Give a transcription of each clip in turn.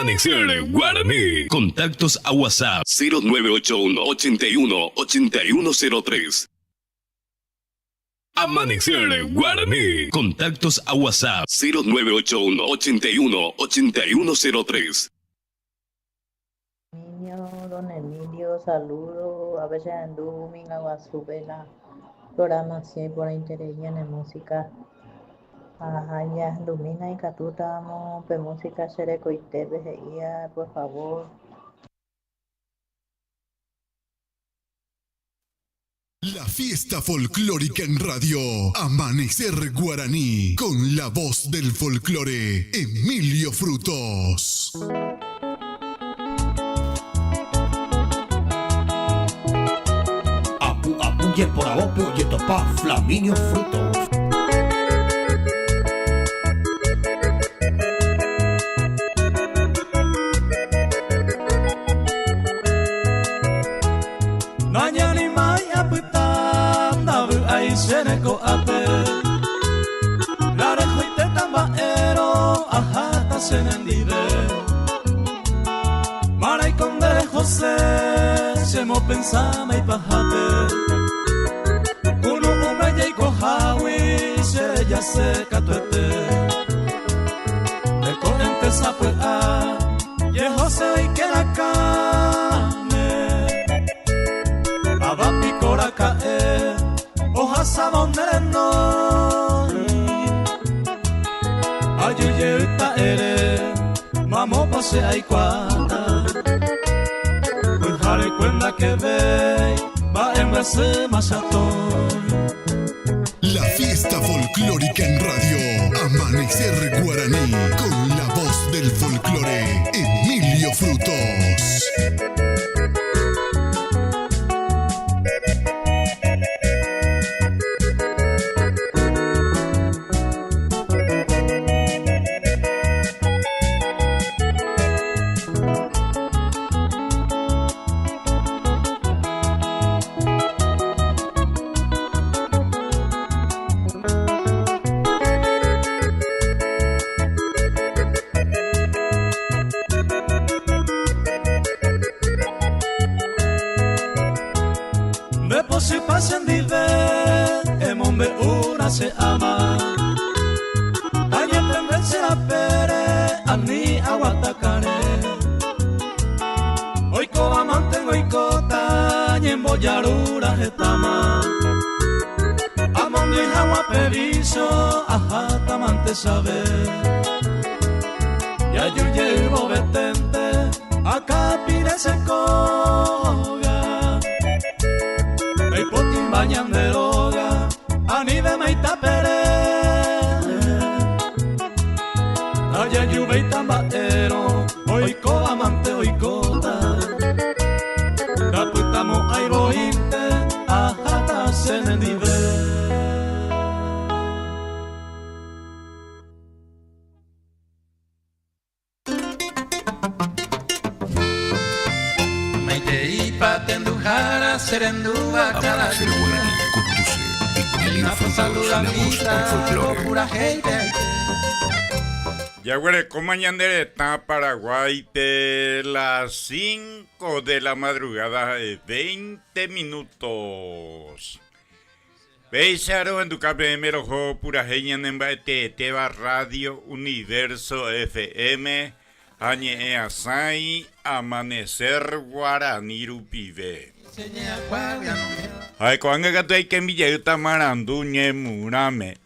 Amanecer Guaraní. Contactos a WhatsApp 0981 81 8103. Amanecer Guaraní. Contactos a WhatsApp 0981 81 8103. Don Emilio, saludo. A veces anduvo minga guasupe la programación por interés en música. Ajá, ya domina y catutamo, pe música sereco y te veía, por favor. La fiesta folclórica en radio. Amanecer Guaraní. Con la voz del folclore, Emilio Frutos. Y el por abopio y el topa Flaminio Frutos. Nanyani maya puta nabu ai seneko ape. La rejuite tambaero ajata senendive. Maray conde José se mo pensama y pajate. Ya se catuete el corriente sapea y el José y que la carne baba picora cae hojas sabonero ayuyeta ere mamo pase ay cuata pues jare cuenta que ve va en vez machatón. La fiesta folclórica en radio. Amanecer Guaraní. Con la voz del folclore, Emilio Frutos. Se ama año tenderse a pere ani aguatacare hoy co amante hoy cota y en boyarura jetama amondo y agua peviso ajata amante sabe ya yo llevo betente acá pide se coga me potin bañan de droga Anive meita pere Aya yuve y tambatero Oiko amante oikota Caputamo aibointe Ajata senendive Meitei patendujara serendua cada Guaraní conduce Emilio Frutos, la voz del folclore. Yaguare, Comañandere está Paraguay de las 5 de la madrugada de 20 minutos. Beisaro en tu KPM rojo pura genia en Teba Radio Universo FM Añe Asai Amanecer Guaraní Rupive. Ay, cuando hay que mi yeuta maranduñe murame.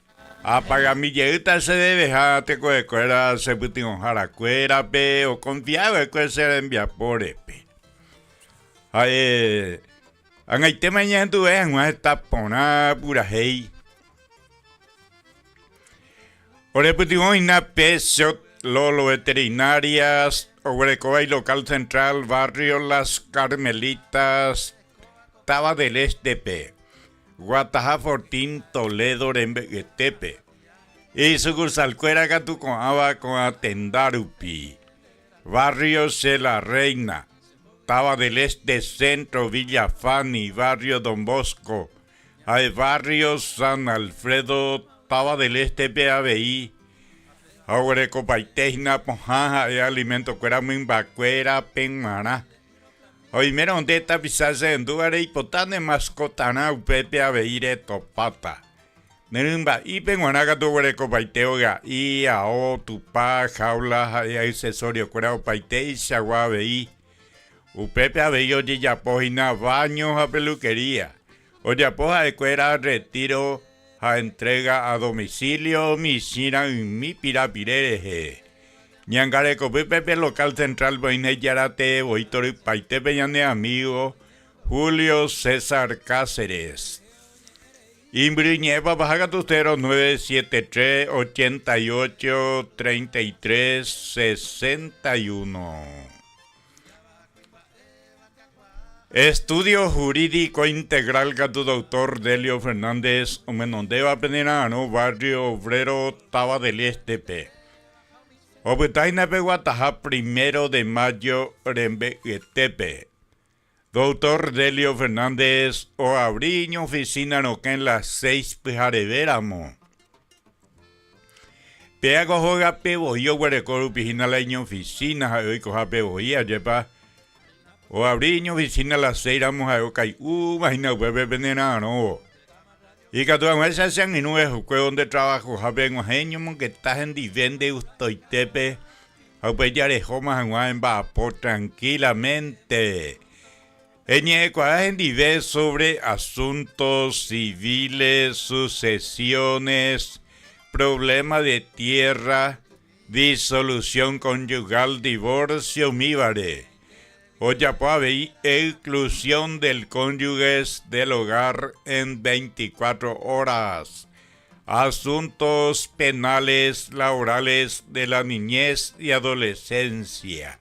Apaga mi yeuta se debe dejar de cuera se putin jaracuera pe o confiaba que se envía por epe. Ay, hay tema ya tu ves no está pona pura hey. Ore putin hoy na peso lolo veterinarias o y local central barrio Las Carmelitas. Taba del Estepe, Guataja Fortín, Toledo, Rembetepe. Y sucursal Cuera Gatu con Aba con Atendarupi. Barrio Se la Reina, Taba del Este Centro, Villa Fani, Barrio Don Bosco. Hay barrio San Alfredo, Taba del Este PABI. Ahora copaitejna pojaja e alimento cuera mimbacuera penmana. Hoy mero onde tapisase en duare hipotane mascotana upepe aveire topata. Nerumba y penguanaga tuve copaiteoga y ao tupa jaula y accesorio cuera opaite y chaguaveí. Upepe aveio de yapojina baños a peluquería. O yapoja de cuera retiro a entrega a domicilio misira en mi pirapireje. Ñangare copepe local central boine yarate boitori paite peñane amigo Julio César Cáceres. Imbriñeva baja tustero 973 88 33 61. Estudio Jurídico Integral Gato Doctor Delio Fernández, Omenondeva Penirano, Barrio Obrero, Taba del Este. Obetaina Peguataja, 1 de mayo, Rembe Etepe. Doctor Delio Fernández, o abriño oficina no que en las 6 Pijarevéramo. Peago joga peboyo, huerecoru pijina la oficina, hoy coja peboya, yepa. O abriño oficina las 6 ramos a ocay, imagina bebé venenano. Y que todas esas sean y no es donde trabajo, jaben genio, que estás en divende ustoitepe, a peyare jomas en vapor tranquilamente. Eñecoa en dive sobre asuntos civiles, sucesiones, problema de tierra, disolución conyugal, divorcio, míbare. Oyapuabe, exclusión del cónyuge del hogar en 24 horas. Asuntos penales, laborales de la niñez y adolescencia.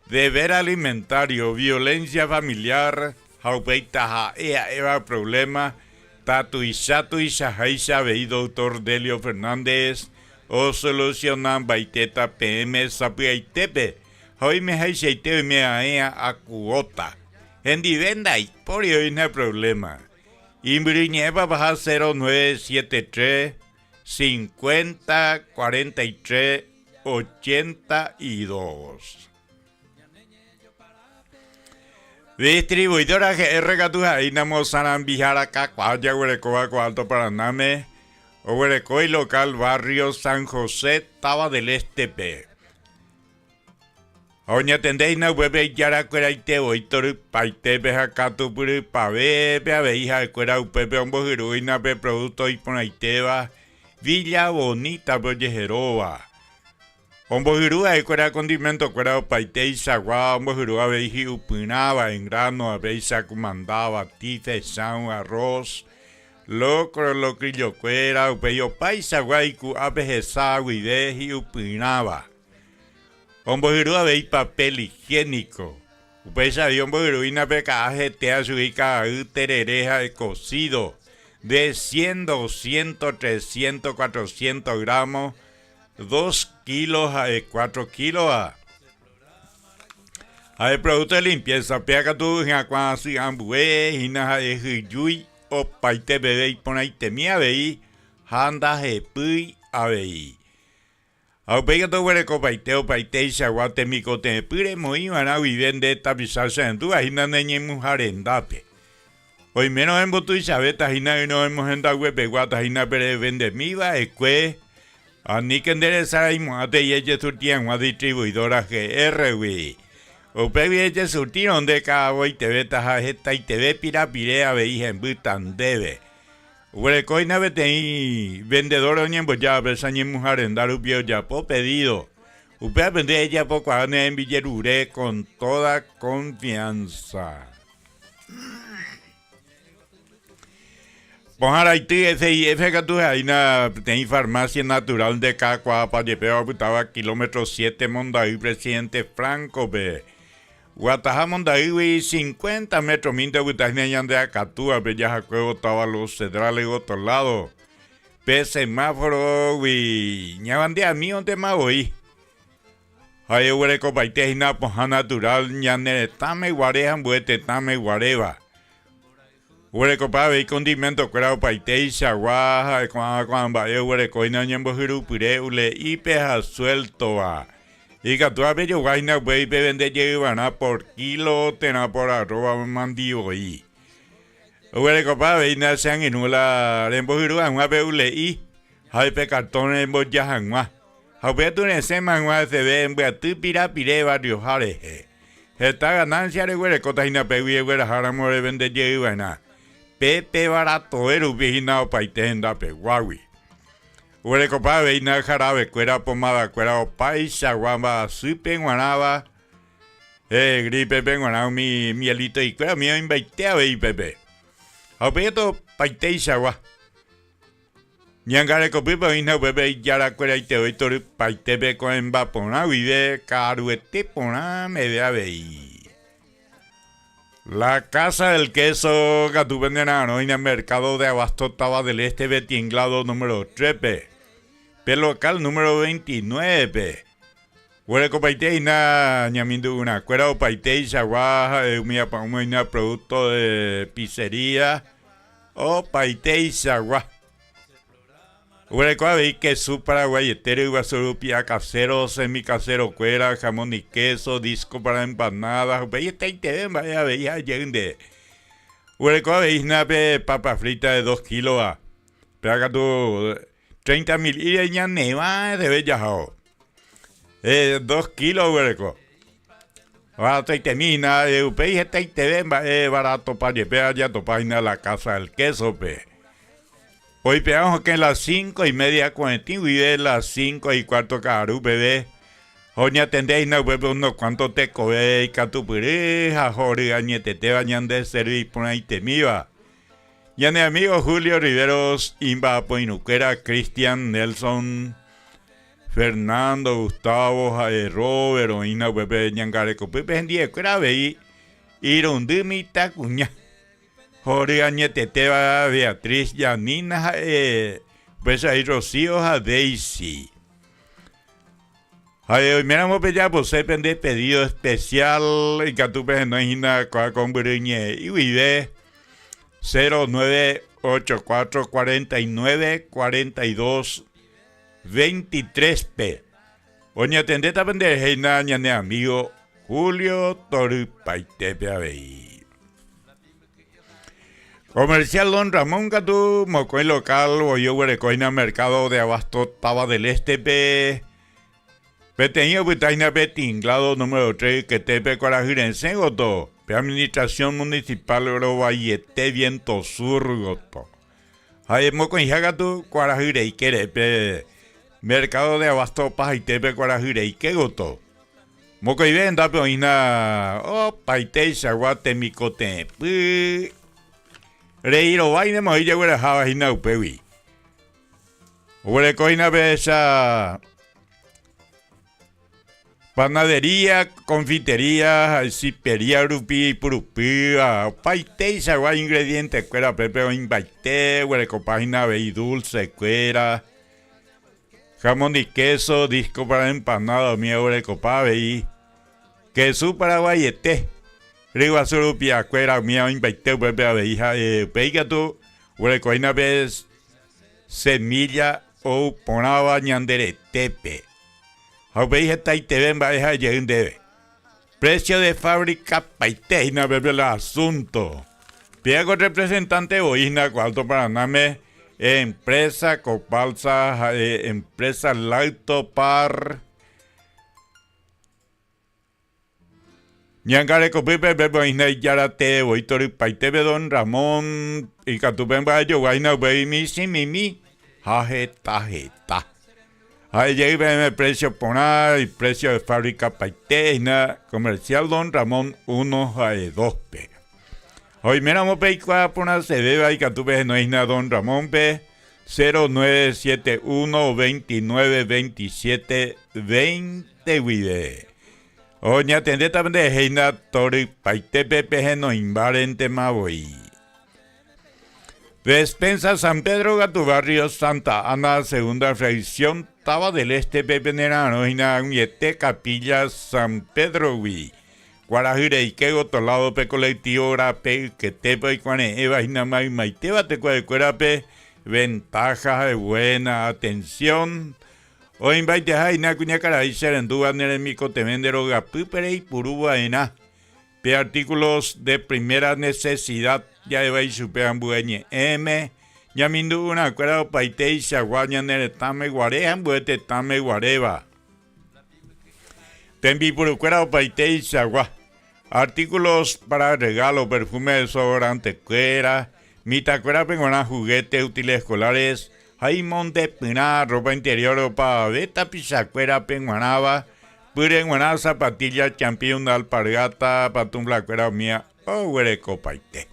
Deber alimentario, violencia familiar, jaupeitaja eva problema, tatu y shahaisha vei doctor Delio Fernández, o solucionan baiteta PM sapiaitepe. Hoy me haiteite me a cuota. En divenda y por hoy no hay problema. Imbriñeva baja 0973 50 43 82. Distribuidora GR Gatuja Inamo Sanan Vijara Cacuaya Huerecoa Cuarto Paraname. Huerecoy local barrio San José Taba del Este P. Oña tendeina bebe yara cuera ite oitor paite beja catu puri pave be abeja cuera upepe ombojiruina be producto y ponaiteva Villa Bonita Bollejerova. Ombojirua y cuera condimento cuera paite y sagua ombojirua beji upinaba en grano abeja comandaba tife san arroz locro locrillo cuera upeyo paisa guaiku abejesa guideji upinaba. Ombojirua veí papel higiénico. Upesa de ombojiruina pecaje te azuica terereja de cocido de 100, 200, 300, 400 gramos, 2 kilos a 4 kilos. Hay producto de limpieza, pega tu en acuasi ambue, hina de yui o paite bebé y ponaite mia veí, handa jepui a veí. Aupega to huele copaiteo paite y chaguate mi cote pire muy van a vivir de tapizarse en tu ajina neñe mujer en dape. Hoy menos en botu y chaveta jina y no hemos en da huepe guata jina pere vende miva escue. A ni que enderezar y muate y eche surtían una distribuidora GR güey. Aupega y eche surtir donde cada voy te ve taja esta y te ve pirea veija en butan debe. Huerecoy nave tení vendedor oñen boya besañe mujer en dar upio yapo pedido. Upe aprende ella poco a en villerure con toda confianza. Ponjar Haití SIF Gatuja Aina tení farmacia natural de Cacua para llevar a kilómetro 7 Mondaí presidente Franco B. Guataja Mondaí 50 metros minta Gutajneyan de Acatúa, Bellaja Cuevo, estaba los cedrales otro lado. P semáforo, ñabandea mío de Maui. Hay hueco paitejina poja natural, ñanere tame guarejan buete tame guareva. Huerecopa ve condimento cuera paite chagua cuan va huerecoina ñembo jurupure ule ipeja suelto va. Y catua bello vaina wey vende llevana por kilo tena por arroba mandio y. Huerecopa veina sean inula rembo juru angua beule y. Hay pe cartón rembo yahangua. Haubetu ne semangua se ve en beatu pira pire barrio jareje. Esta ganancia de huerecota ina pegue huerejara more vende llevana. Pepe barato eru vigina paitenda pe guawi. Huerecopa veina jarabe cuera pomada cuera o paisa guamba supe guanaba. Gripe penguanao mi mielito y cuera mío invaitea vei pepe. Aupeto paiteisa gua. Ñangare copipa veina pepe yara cuera y te voy toru paitepe con vapona vive caruete pona me vea vei. La Casa del Queso Gatupendena en el mercado de Abasto Taba del Este Betinglado número 3 P local número 29 Huereco paiteina ñamindu una cuera o paitei chagua umia paumoina producto de pizzería o paitei chagua Huereco veis que su paraguayetero y guasurupia casero, semicasero, cuera, jamón y queso, disco para empanadas. Veis esta te vaya veía yende. Huereco veis nape papa frita de 2 kilos. Pero acá tú 30.000 y ya neva de bellajao. 2 kilos huereco. Barato y temina, veis esta te barato para llevar ya tu página la Casa del Queso pe. Hoy pegamos que en las 5:30 cuarentino y de las 5:15 caru bebé. Hoy atendéis na web unos cuantos te coge y catupuré, jajori añete te bañan de servir por ahí te miva. Ya mi amigo Julio Riveros, Imba Poinuquera, Cristian, Nelson, Fernando, Gustavo, Robert, Oina web ñangareco, pepe en 10 grave y rondimita cuña. Jorge Añete Teba, Beatriz, Yanina, pues ahí Rocío, a Daisy. Hoy miramos ya por ser de pedido especial y que tú ves no hay nada con Briñe y vive 0984 49 42 23 P. Hoy atendé también de Heina, ñane amigo Julio Torupaitepe Abey. Comercial Don Ramón Catú, Mocoy local, Boyo Huerecoina, mercado de Abasto Taba del Este P. Peteño Butaina Betinglado número 3, que tepe Corajirense Goto. Pe Administración Municipal Grobayete Viento Sur Goto. Hay Mocoy Jagatu, Coarajire y Querepe. Mercado de Abasto Pajaitepe Coarajire y que Goto. Mocoy Venda Peoina, Paite Chaguate Micote. Reiro vaina mo ella huele java hina upewi. Huele coina besa panadería, confitería, sipería rupi purupi, paite sagua ingredientes cuera pepe o inbaite, huele copagina vei dulce cuera. Jamón y queso, disco para empanado, mío huele copa vei. Queso paraguayete. Rigo surupia cuera mía invaite bebé abeja peiga tu huecoina ves semilla o ponaba ñandere tepe. Abeja taite ven baeja yende. Precio de fábrica paiteina bebé el asunto. Piego representante boina cuarto para name empresa Copalsa empresa Lautopar. Ñangare copipe bebo ina yarate voitori paitebe Don Ramón y catupemba yo guaina vei mi si mimi jajeta. Ahí llega el precio ponar y precio de fábrica paiteina comercial Don Ramón 1 a 2 P. Hoy miramos peicua ponar se beba y catupe no es nada Don Ramón P 0971 29 27 20 guide. Oña atende también de Heina Tori Paitepe Pejeno Invarente Mavoy. Despensa San Pedro Gato Barrio Santa Ana, segunda fracción, Taba del Este Pepe Nerano, Heina Miete Capilla San Pedro Wi. Guarajire y que otro lado pe colectivo grape que te pe cuane eva hina mai maiteba te cuerape ventajas de buena atención. O invite a ina cuña cara y serendúa en el mico temendero gapupere y puruba ena. Pe artículos de primera necesidad ya de vai superan bueñe M. Yamindu una cuera paite y saguaña nere tame guarejan buete tame guareva. Tembi puru cuera paite y sagua. Artículos para regalo, perfume, desodorante, cuera, mitacuera, penguana, juguetes, útiles escolares, jaimón de pina, ropa interior, para beta, pisacuera, penguanaba, purenguana, zapatilla, champion, alpargata, patumbla, cuera mía, o huereco paite.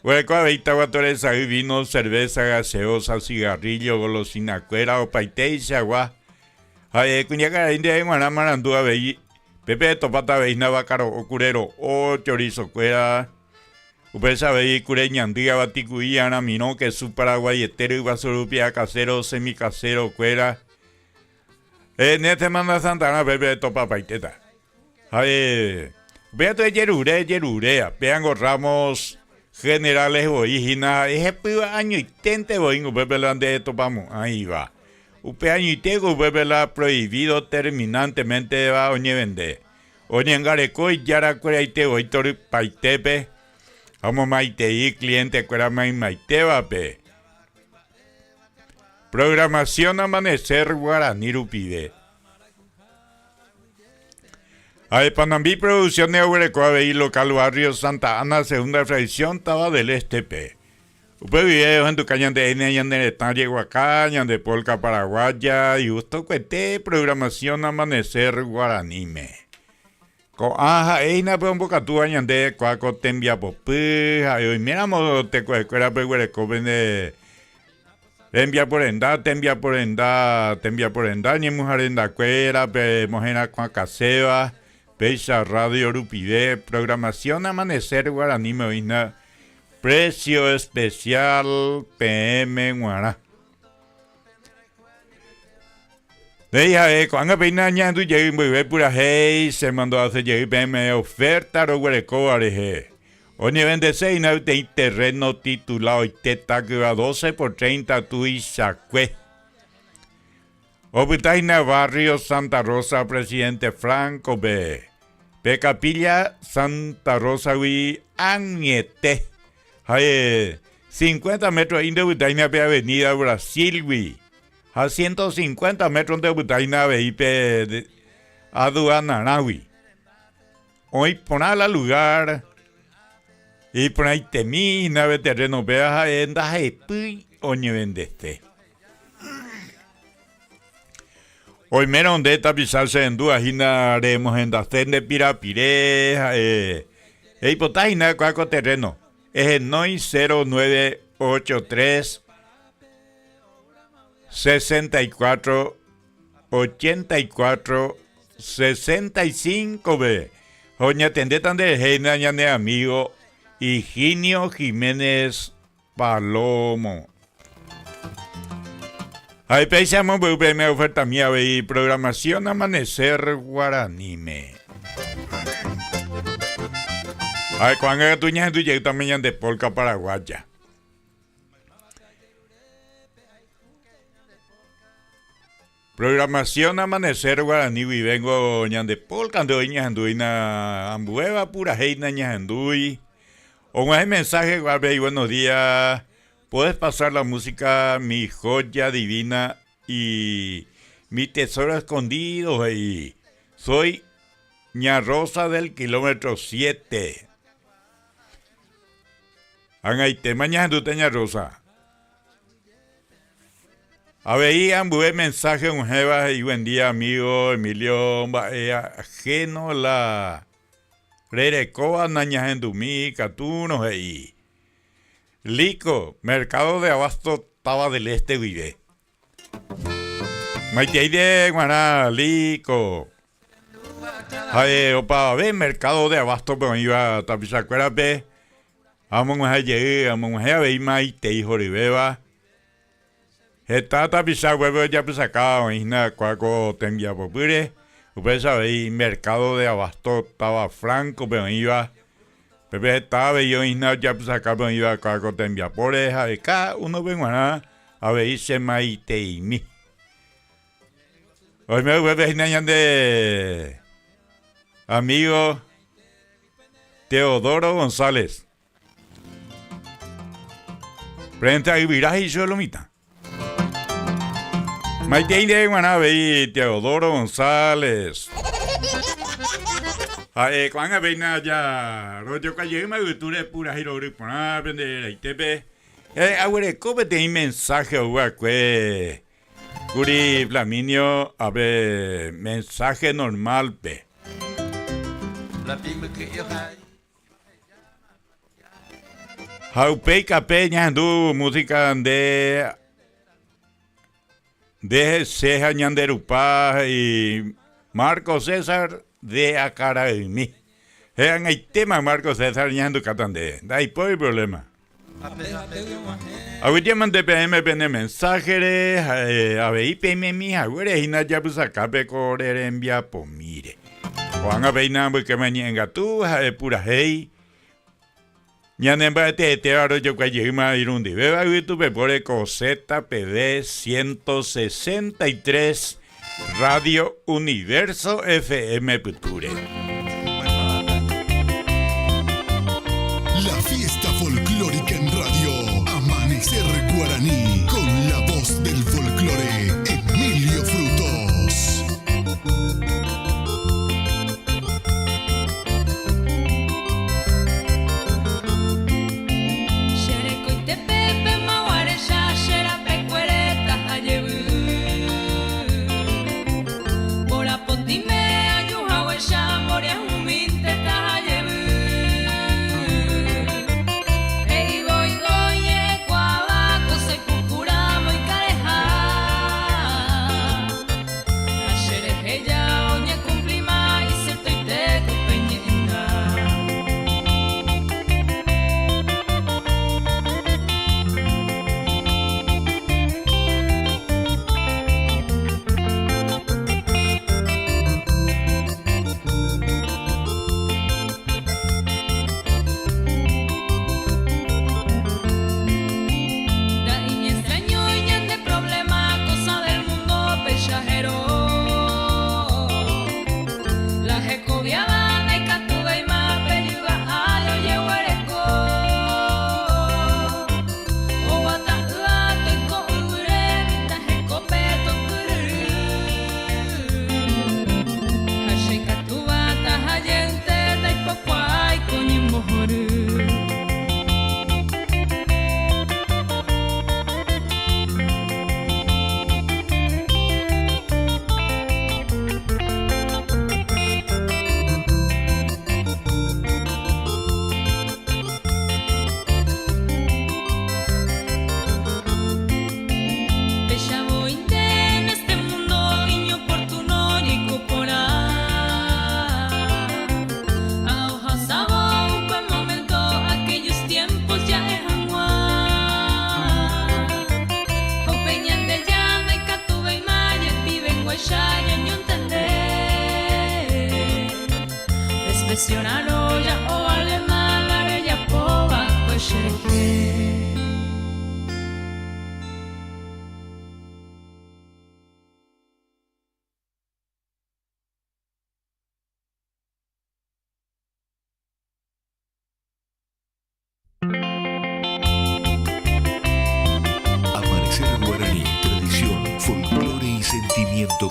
Huereco, aveita, guatores, ahí vino, cerveza, gaseosa, cigarrillo, golosina, cuera, o paite y agua. Ay, cuñaca, india, guaná, marandúa, veí. Pepe topata veina bacaro o curero o chorizo cuera. Upesa veí cure ñandiga baticuía mino que su paraguayetero y basurupia casero semicasero cuera. En este manda Santana Pepe topa paiteta. Ay, vea tu yerurea. Vean los ramos generales boígina. Ese piba año y tente boingo Pepe lande topamos. Ahí va. Upe año y tego la prohibido terminantemente va oñe vende. Oñe engareco y yara cuera y te oitor paitepe. Amo maite y cliente cuera maite va pe. Programación amanecer guaraní rupide. Ay, Panambí Producción de Oguereco y local barrio Santa Ana, segunda fracción, Taba del Este P. Upe videos en tu caña de N, Huacaña, de Polca Paraguaya, y justo cuete programación amanecer guaranime. Con aja, eina peón bocatú añande, cuaco tembia popé, hoy miramos te cuera peguereco vende. Tembia por enda, ni mujer en la cuera, pe mojena cuacaseba, peisa radio rupide, programación amanecer guaranime oína. Precio especial PM Guará. Deja cuando peinaña tu llegué muy bien pura hey se mandó a hacer llegué PM oferta ro huereco areje. Oye vende 6 de terreno titulado y teta que va 12 por 30 tu y sacue. Obitaina barrio Santa Rosa presidente Franco B. Capilla Santa Rosa y Añete. Hay 50 metros de Butaina pe avenida Brasil, güey. A 150 metros de Butaina pe aduana, güey. Hoy poner la lugar y por ahí temí, nave terreno, vea, enda, puy, oñe vendeste. Hoy menos donde tapizarse en dudas, y haremos en dacen de pirapire, hipotágina, cuaco terreno. Es el 0983 64 84 65 B. Oña tendetan de Reina ñane amigo Higinio Jiménez Palomo. Ahí pensamos me oferta mía y programación amanecer guaranime. Ay, cuando tú ñas tu llegas también de Polca Paraguaya. Programación amanecer guaraní y vengo ñan de Polca de hoy ñanduina ambueva pura heina ñandui. O un mensaje guarbe y buenos días. Puedes pasar la música Mi Joya Divina y Mi Tesoro Escondido ahí. Soy Ña Rosa del kilómetro 7. Angaite mañana tú teña Rosa. Aveían buen mensaje un jeva y buen día amigo Emilio ajeno la Rerecoa naña endumí catunos ahí. Lico, mercado de abasto Taba del Este vive. Maite de Guaná, Lico. Ay, opa, ve mercado de abasto pero iba a tapizacuera pe. Amon a llegar, amon a ver Maite y Joribeba. Está tapizado huevo ya pues acá, isna cuaco tembia popure. Usted sabe, mercado de abasto estaba franco, pero iba. Pepe estaba yo y no ya pues acá pero iba acá con tembia por esa de acá uno vengo a ver se maite y mi. Hoy me voy a ver de amigo Teodoro González. Frente a Ibiraj y Cholomita. Maite y de Guanabe Teodoro González. Cuando apenas ya rollo calle me gusta pura giro para aprender el ITP. Ahora cómo te hay mensaje o que Curi Flaminio a ver mensaje normal pe. Jaupe capeña du música de Ceja Ñanderupa y Marco César de Acaraimi. Hay tema Marco César Ñandu Catande. Ahí por el problema. Ahorita mandé PM pene mensajes a ver PM mi ahora y na ya pues acá pe correr envía por mire. Juan a peina porque me niega tú pura hey. Ñanemba te ahora yo que llegué a Irundi. Beba YouTube por Coseta PD 163 Radio Universo FM Puture. La fiesta folclórica en radio. Amanecer Guaraní. Con la voz del folclore. Emilio Frutos.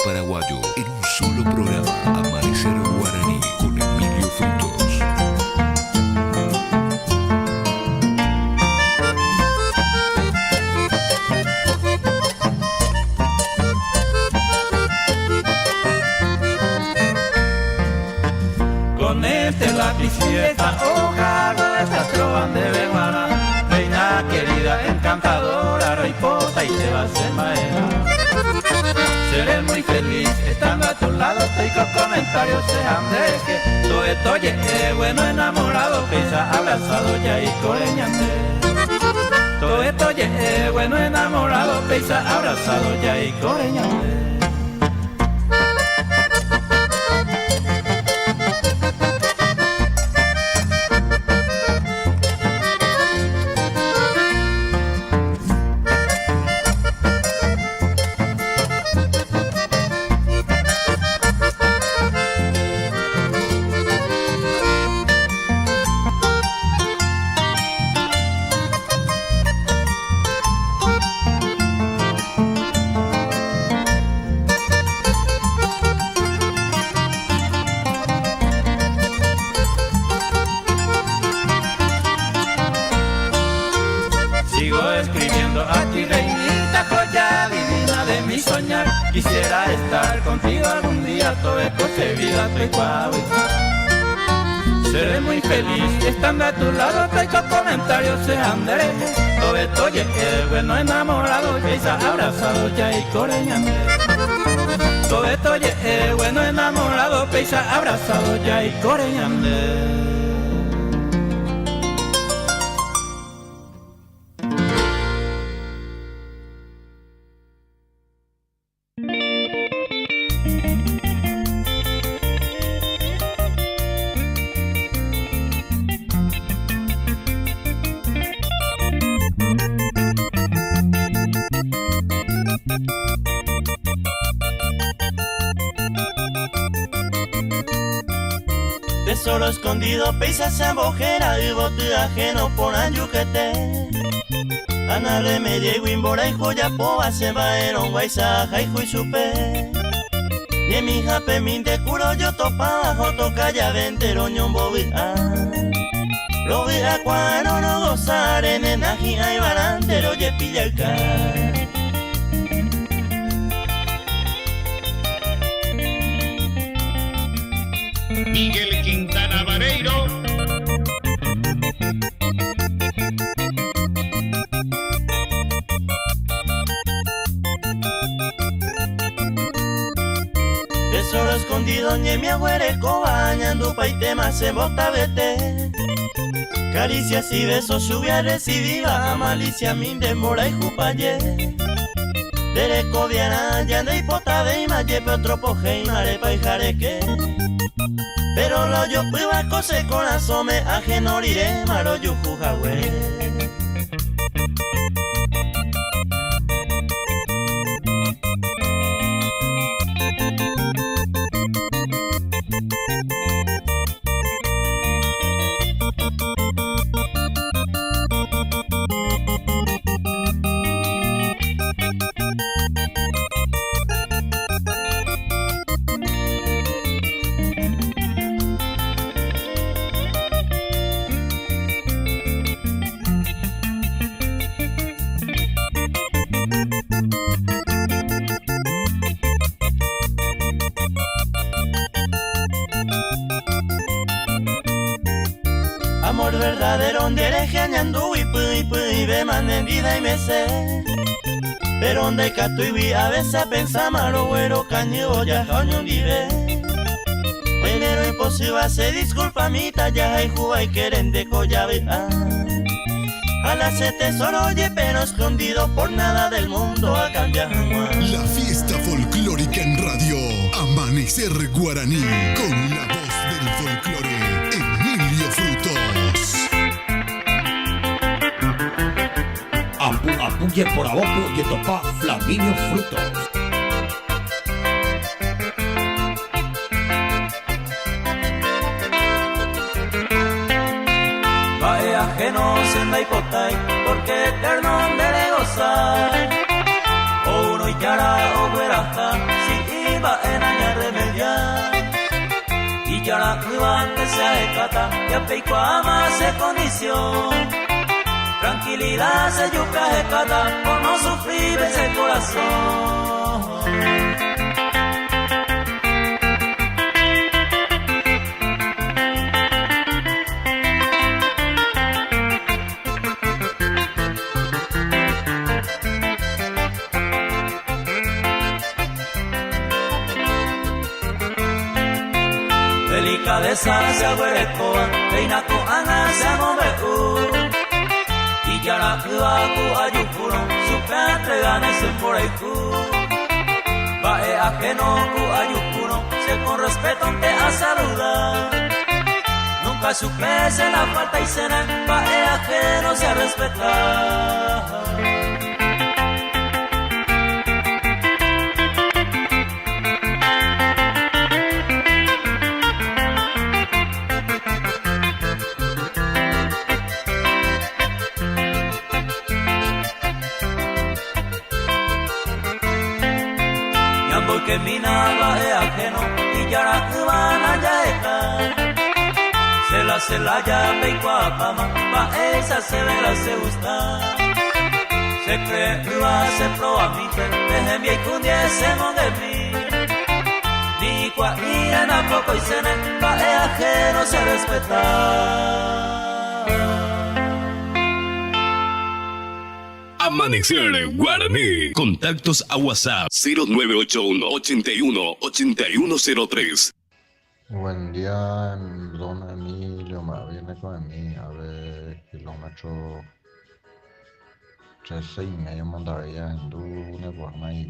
Paraguayo en un solo programa. Amanecer Guaraní con Emilio Frutos. Con este lápiz y esta hoja de esta trova de Beguana, reina querida, encantadora, reipota y te vas en maena. Seré muy feliz estando a tu lado, estoy con comentarios sean de que todo esto oye, bueno enamorado, pesa abrazado ya y coreñante. Todo esto oye, bueno enamorado, pesa abrazado ya y coreñante. soñar, quisiera estar contigo algún día, todo esto se vida, estoy guau. Seré muy feliz estando a tu lado, traigo comentarios se andere. Todo esto es bueno enamorado, ya abrazado ya y coreñando. Todo esto es bueno enamorado, peisa abrazado ya y coreñando. Tesoro escondido, peisa se embojera y bote ajeno por ayuquete. Ana remedia y wimbora y joya poa se va eron guaisaja y supe. Ni mi jape min de curo yo topa joto calla ventero ñombo via. Lo via cuando no gozar en enaji ay barantero ye pilla el car. Miguel Quintana Vareiro. Tesoro escondido ni mi agüereco bañando paitema se bota vete. Caricias y besos lluvia recibida, malicia min demora y jupaye. Dereco viana ya no hipota de imaye otro poje y marepa y jareque. Pero lo yo puiba cose corazón me ajeno iré maro yuju jahue. Amor verdadero donde ereje añandu y ve manen vida y me sé. Pero donde cato y vi a veces pensa malo güero caño ya jaño vive. Primero imposible se disculpa mi talla y juga y quieren de collave. A la se tesoro oye pero escondido por nada del mundo a cambiar. La fiesta folclórica en radio Amanecer Guaraní con la voz del folclore Emilio Frutos. Apuye por abajo y topa Flaminio Frutos. Vae ajeno senda y potay, porque eterno debe gozar. O uno y cara o verasta, si iba en aña remediar. Y yara iba que se escata, y a peico ama se condición. Tranquilidad se yuca escata, por no sufrir ese corazón. Delicadeza se agüerecoa, peinaco ana se amobeu. Y ya la cuacu ayucuro, su cantre gana ese por ahí cu. Vae ajeno cu ayucuro, se con respeto te a saludar. Nunca suplece la falta y cena, vae ajeno se a respetar. Que mina va es ajeno y ya la cubana ya está. Se la ya me pama, va esa se verá se gusta. se cree se proa mi fe mi kundie se mondepi ni kwa ina poco y se ne pa ajeno se respeta. Amanecer Guaraní. Contactos a WhatsApp 0981 81 8103. Buen día, don Emilio. Viene con mí a ver kilómetro 13,5 mandaría en Dune, Guarna y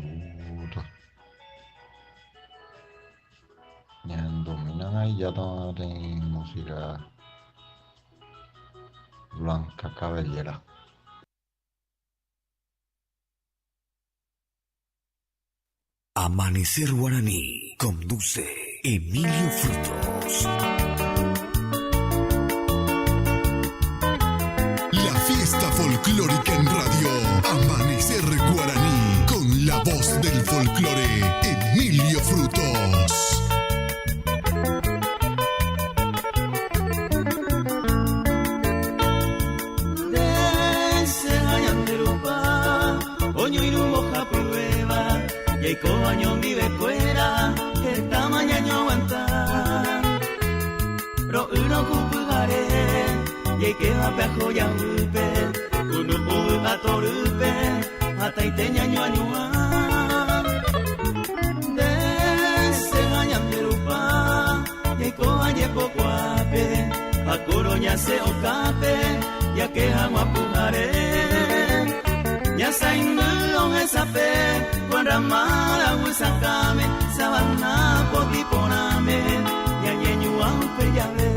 Uto. Y en dominan ahí ya no hay música blanca cabellera. Amanecer Guaraní. Conduce Emilio Frutos. La fiesta folclórica en radio. Amanecer Guaraní. Con la voz del folclore, Emilio Frutos. Yeiko baño vive fuera, esta mañana aguanta. Ro uno kupugare, yeike va pejo ya upe, uno uba torupe, hasta iteña ñuañua. Dese gañan de rupa, yeiko bañe poco ape, akuro se okape, ya que agua pugare. Ya sainulong esape, con ramada usakame, sabana potiponame, ya yeñu aupe ya ve.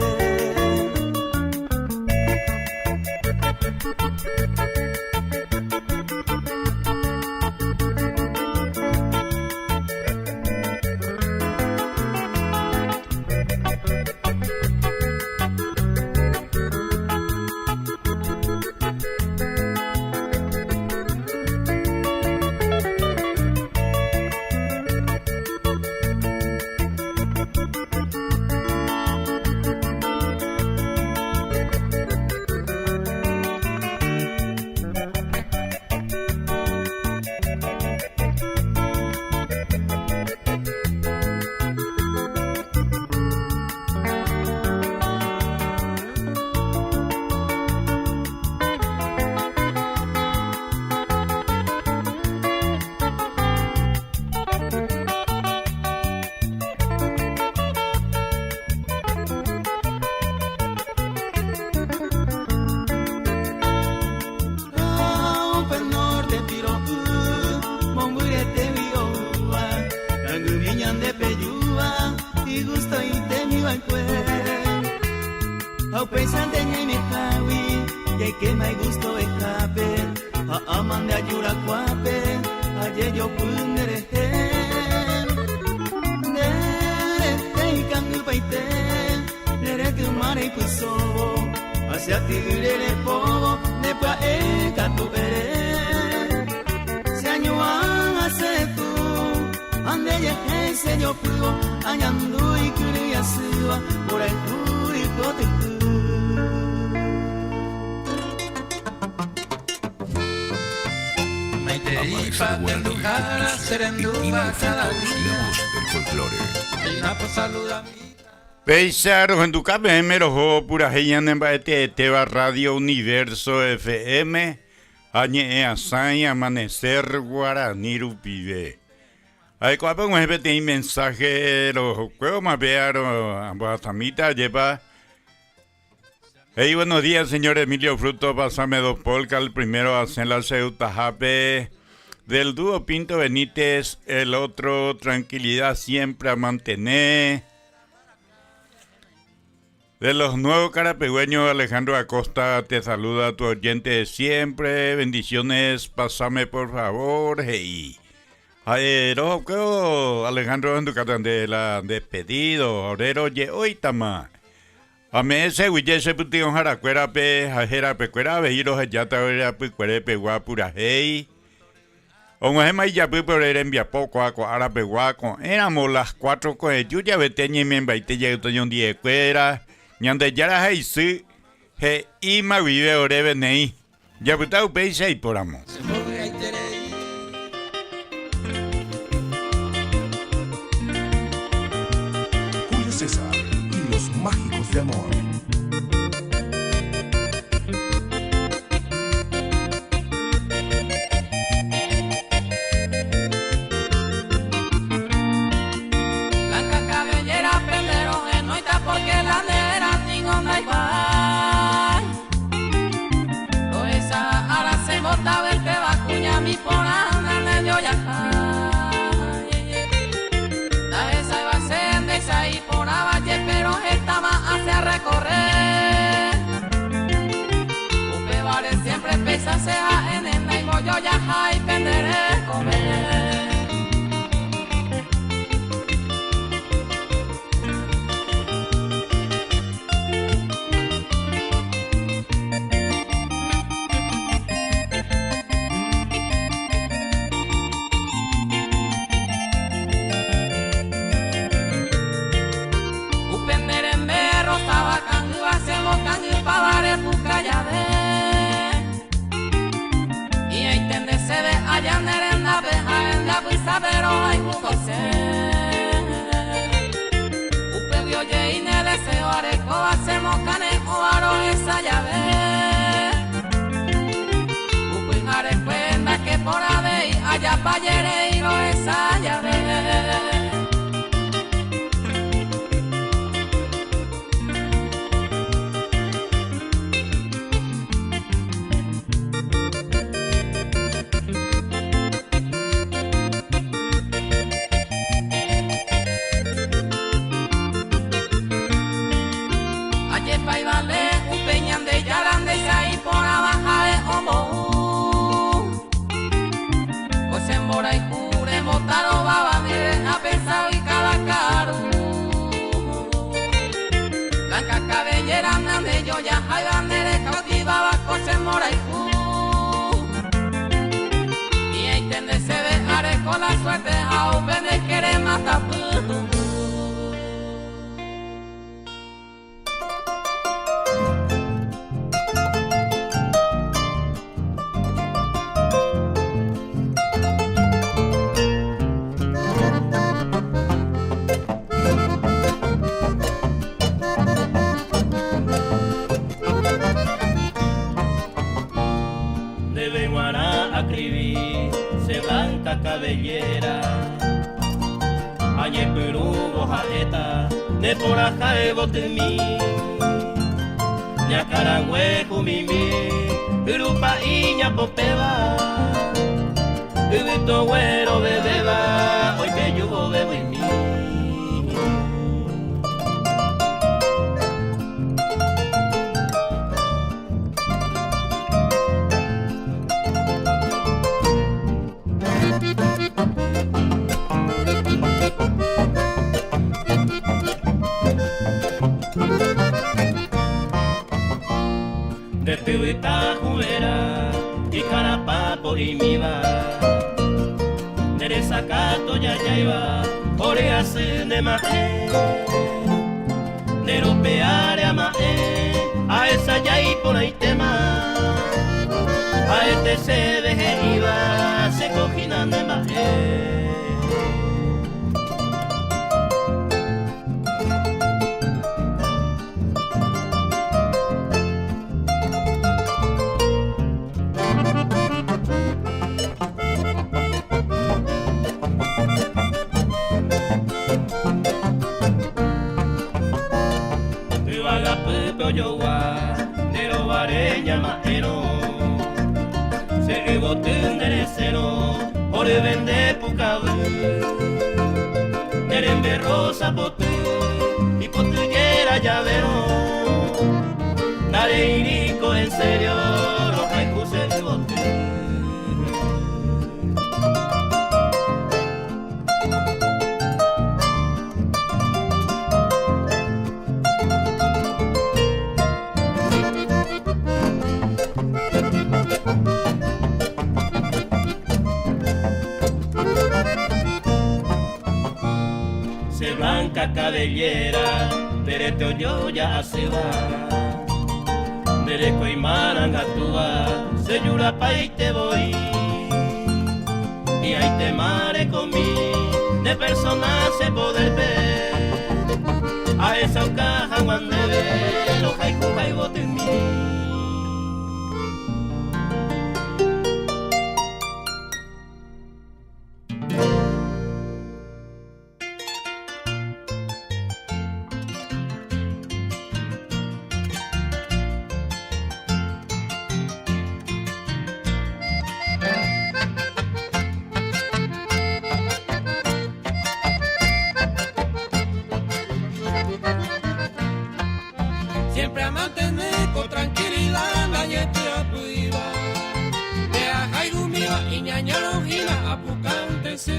Peisaros en tu cabe mero pura heyan en baete teba radio universo FM añe asai amanecer guaraní rupive. Ay cuapa un repete mensaje los juegos más vearo ambas tamita lleva. Hey, buenos días, señor Emilio Fruto, pásame dos polcas, el primero hacen la Ceuta Jape. Del dúo Pinto Benítez, el otro tranquilidad siempre a mantener. De los nuevos carapegüeños, Alejandro Acosta te saluda a tu oyente de siempre. Bendiciones, pásame por favor. Hey. Alejandro en tu de la despedido. Orero ye hoy tama. A mí ese huille se putión jaracuera pe jajera pecuera vejiros allá ta pecuere pegua pura hey. Ongo es más ya por era envía poco a árabe guaco. Éramos las 4 con el yuya beteña y me embaite ya un día cuera. Ñande yara haisi he ima vive ore benei. Ya botado peisa y por amo. Julio César y los mágicos de amor. Sea en el naimo yo ya hay penderé comer. Upendere en berro estaba cangu hacemos cangu pavare pucayade. Allá en la beja, en la brisa, pero hay un coser. Upe vioye y ne deseo areco, hacemos canejo, aro esa llave. Upe areco en la que por ave, allá pa' yere y lo esa llave. Yo ya hay bandera cautivaba cose mora y ahí tende se dejaré con la suerte a un vende quiere matar. Cabellera, añe Perú, Bojajeta, ne por acá botemí, ña Carangüejo, mimi, Urupa y ña Popeba, Ubito güero bebeba, hoy que yo bebo en mí. De Tibita Juera y Carapapo y Miba, Nereza Cato ya iba, Orea de Maé, Neropeare a Maé, a esa ya y por ahí tema, a este se deje iba, se coginan de Maé. Yowa, Nero Vareña Majero, se bote nerecero, ore vende pucabú, nerembe rosa potu, y potuyera llavero, nare irico en serio, los recus en bote. Blanca cabellera, derete yo ya se va. Dereco y marangatúa, se llora pa' y te voy. Y ahí te mare conmigo, de personas se poder ver. A esa caja cuando ve, los haiku haiku en mí. Siempre a mantener con tranquilidad la yete apuiba. De ajaigu miwa y ñañaron gila apucante se.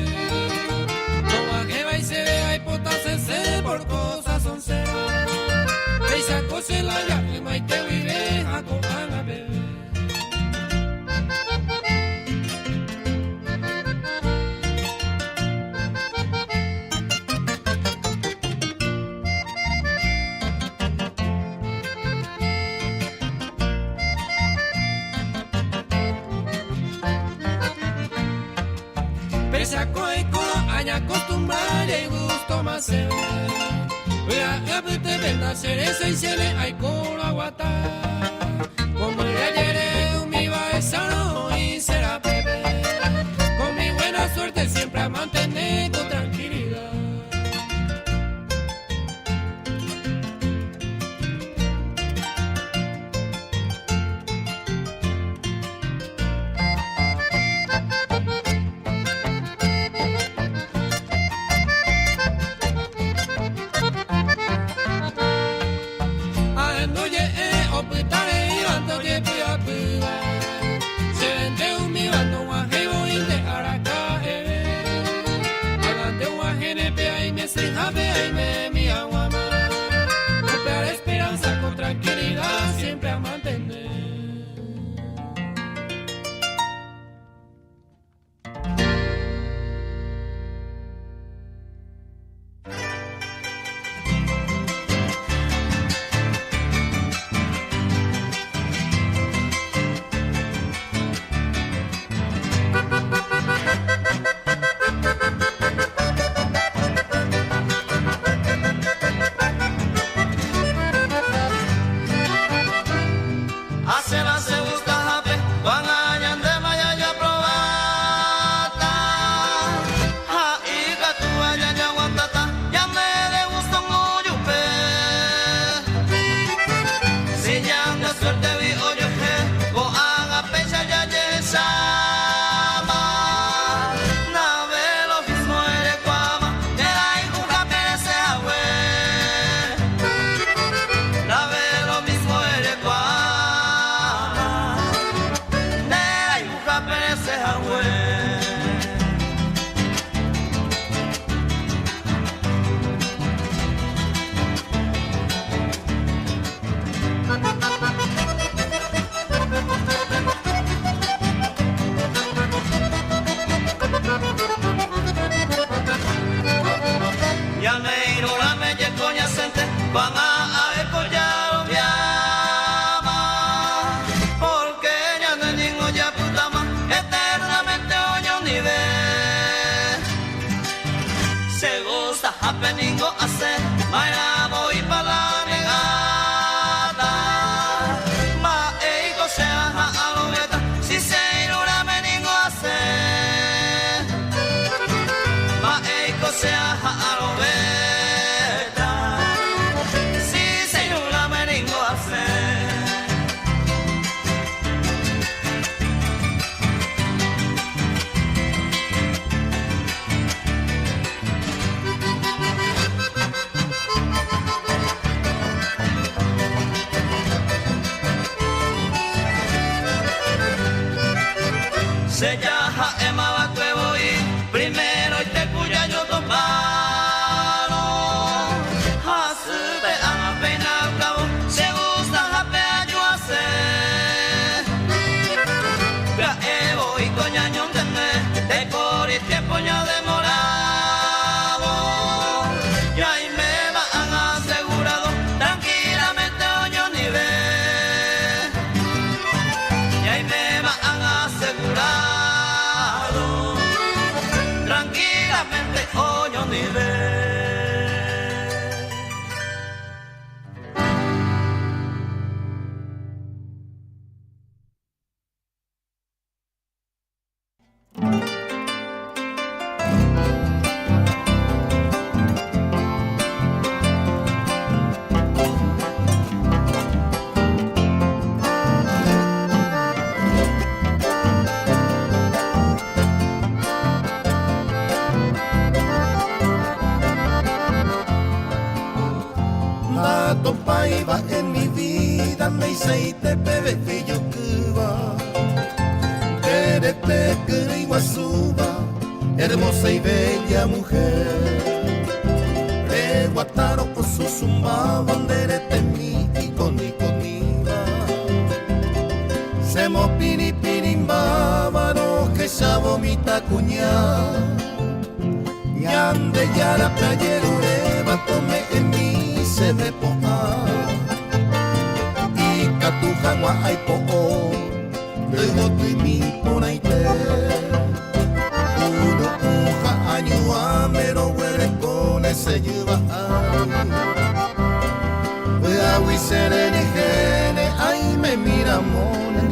No bajeba y se vea y potase se por cosas son cera. Peisa cose la ya y maite vive a coana bebé. Saco y cola, aña acostumbrar y gusto más se ve. Voy a abrirte de la cereza y se le hay cola guata. Como el ayer un mi va esa no y será bebé. Con mi buena suerte siempre a mantener con tranquilidad. Siempre a mantener. Van a escollar mi ama, porque ya no ningo ya puta más, eternamente oño ni ve. Se gusta happeningo hacer, mañana voy pa' la negada. Ma eigo se aja a lo beta, si se irura meningo hacer. Ma eigo se aja a lo beta. Se llama Emma Bacuevo y primero y te cuya yo tomar. nivel. Paiva en mi vida me hice te bebe fillo cuba Terete Iguazuba, hermosa y bella mujer. De Guataro con su zumba, banderete mi y con se mo pini bávaro que ya vomita cuñá. Ñande ya la playero eva tome en mí se me poja. Y catujangua hay poco, luego tu y mi ponaite. Uno uja añua mero huele con ese lleva. Agui serene gene, ay me mira mon en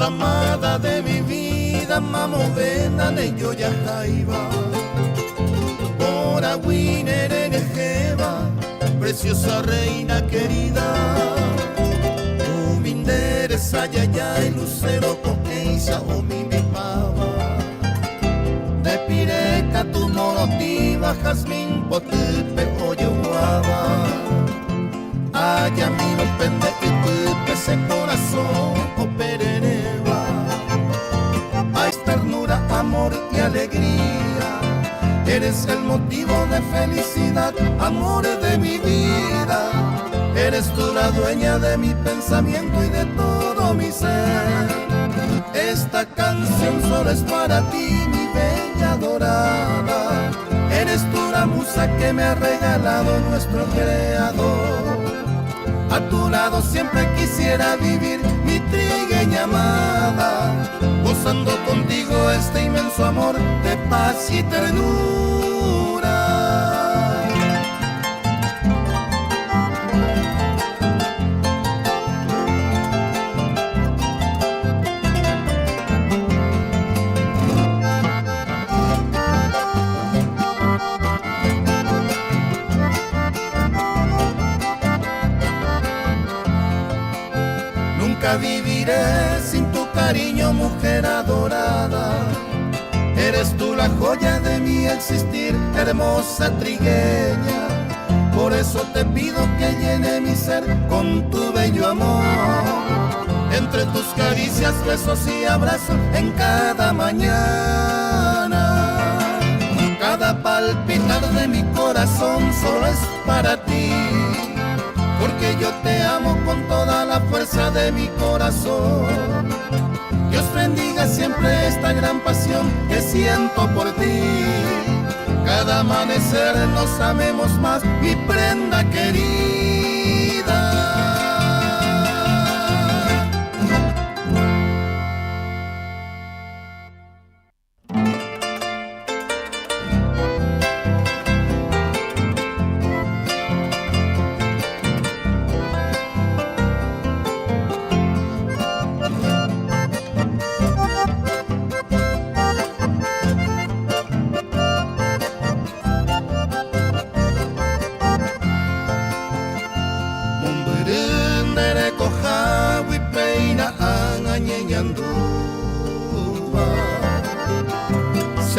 amada de mi vida, mamo venane yo ya jaiba. Por aguiner en Ejeba, preciosa reina querida. Tu minderes ayaya y lucero coqueiza o mi pava. De pireca tu morotiva, jazmín, potipe o guava. Allá mi no pende y tupe ese corazón operereba. Hay ternura, amor y alegría. Eres el motivo de felicidad, amor de mi vida. Eres tú la dueña de mi pensamiento y de todo mi ser. Esta canción solo es para ti, mi bella dorada. Eres tú la musa que me ha regalado nuestro creador. A tu lado siempre quisiera vivir, mi trigueña amada, gozando contigo este inmenso amor de paz y ternura. Nunca viviré sin tu cariño, mujer adorada. Eres tú la joya de mi existir, hermosa trigueña. Por eso te pido que llene mi ser con tu bello amor. Entre tus caricias, besos y abrazos en cada mañana. Cada palpitar de mi corazón solo es para ti. Porque yo te amo con toda la fuerza de mi corazón. Dios bendiga siempre esta gran pasión que siento por ti. Cada amanecer nos amemos más, mi prenda querida.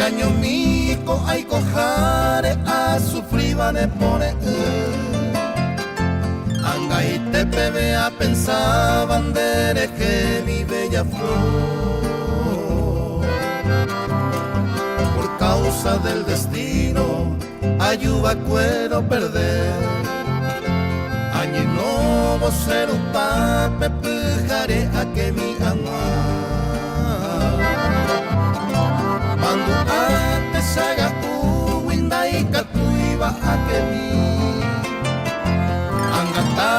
Se año mico hay cojare a sufrir de pone anga y te pebea pensaban de que mi bella flor por causa del destino ayuda cuero perder año no vos ser un pape pujaré a que mi amor Mandu ate saga uwinda ikatuiba akemi Angata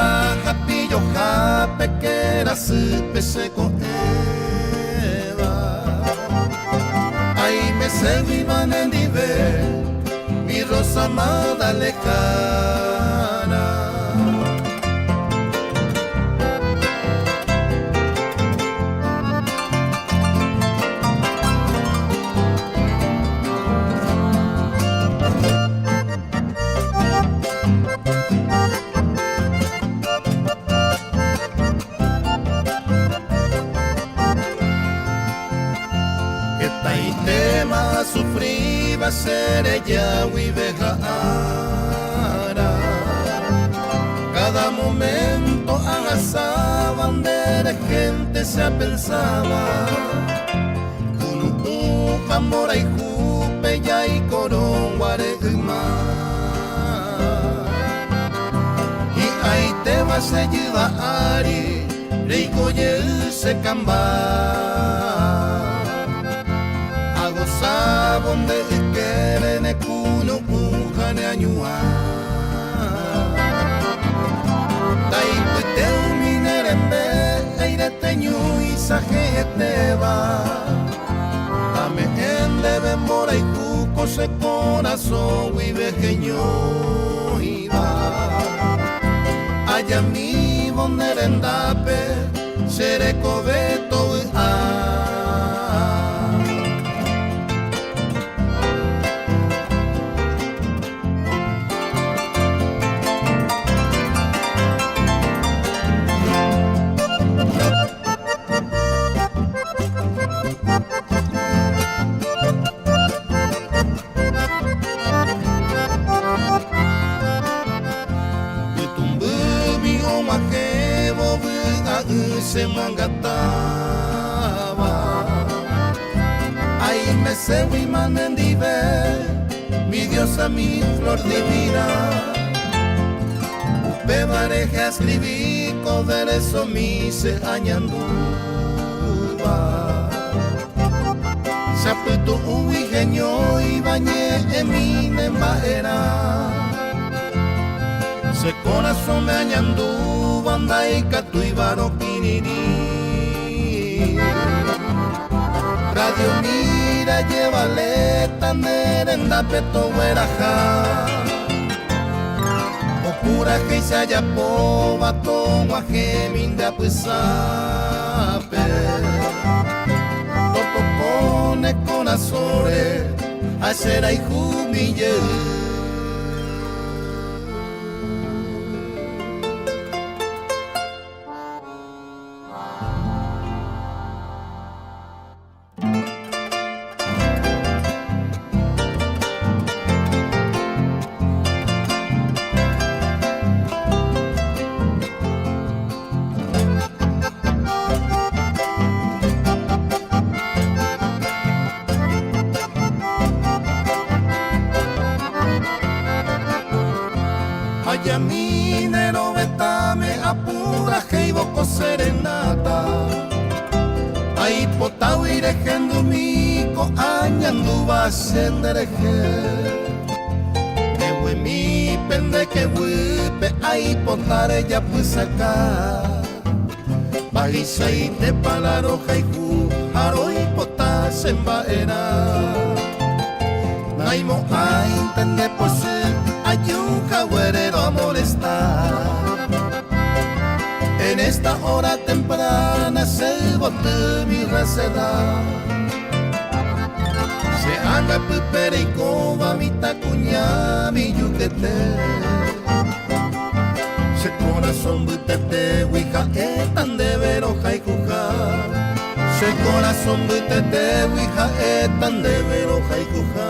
japillo jape que era supe se eva Ahí me se vivan en nivel mi rosa amada lejana Sufrí va a ser ella Huivejara cada momento agasaban de gente se pensaba Unu Jamora y Jupe ya y Corón Guaregma y ahí te vas a ayudar Ari Reicoye se camba Sabon de querene kuno ujane añua Dai puiteu minerembe aire teñu isajete va Dame ende bembora y cuco se corazón y vejeño iba Allá mi bonderendape seré cobeto se mangataba ahí me se wiman en dive mi diosa mi flor divina upe pareja escribí coder eso mi se añanduba se apretó un ingenio y bañé en mi nembaera se corazón me añandu banda y catuibaro pinini Radio mira llévale tanerenda peto hueraja o pura que se haya poba toma geminda puesape topo pone con azores a ser ay humille Yaminero betame apura heiboco serenata Ay potau irejendo mico añandu va sendereje Ewe mi pende que wipe ay potare ya pues acá Bajisa y te palaroja y ju aroi pota sembaera Naimo a entender por ser ayuca güerero a molestar En esta hora temprana se bote mi receda Se haga pupere y coba mi tacuña mi yuquete Se corazón butete huija etan de veroja y cuja ese corazón te wija tan de vero jaikuja.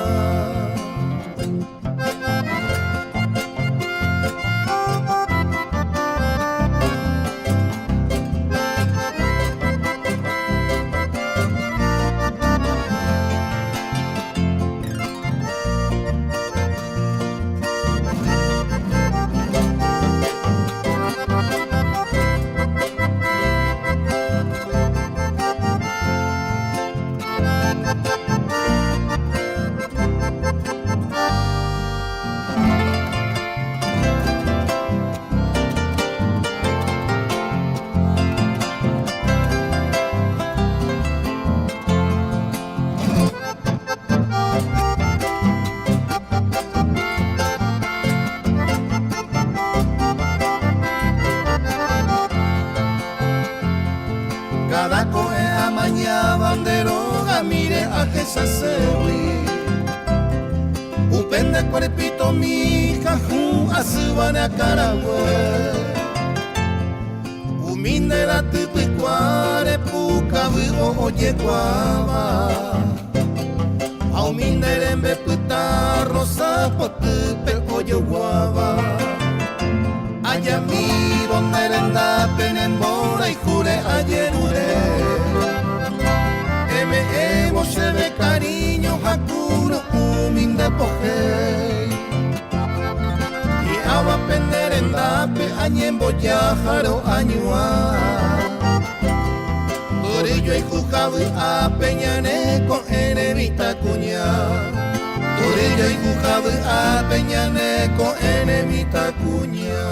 Cada coe amaña banderoga mire a esa sewi upende cuerpito mi caju asubane a caragüe uminde la tupi cuare puca vivo oye guava auminde rembe puta rosa potupe oye guava allá miro merenda penembora y jure ayer ure emo se ve cariño hakuro huminde poje y agua penderenda pe añembo yajaro añua por ello hay jujabu a peñane con enevita cuña por ello hay jujabu a peñane con enevita cuña.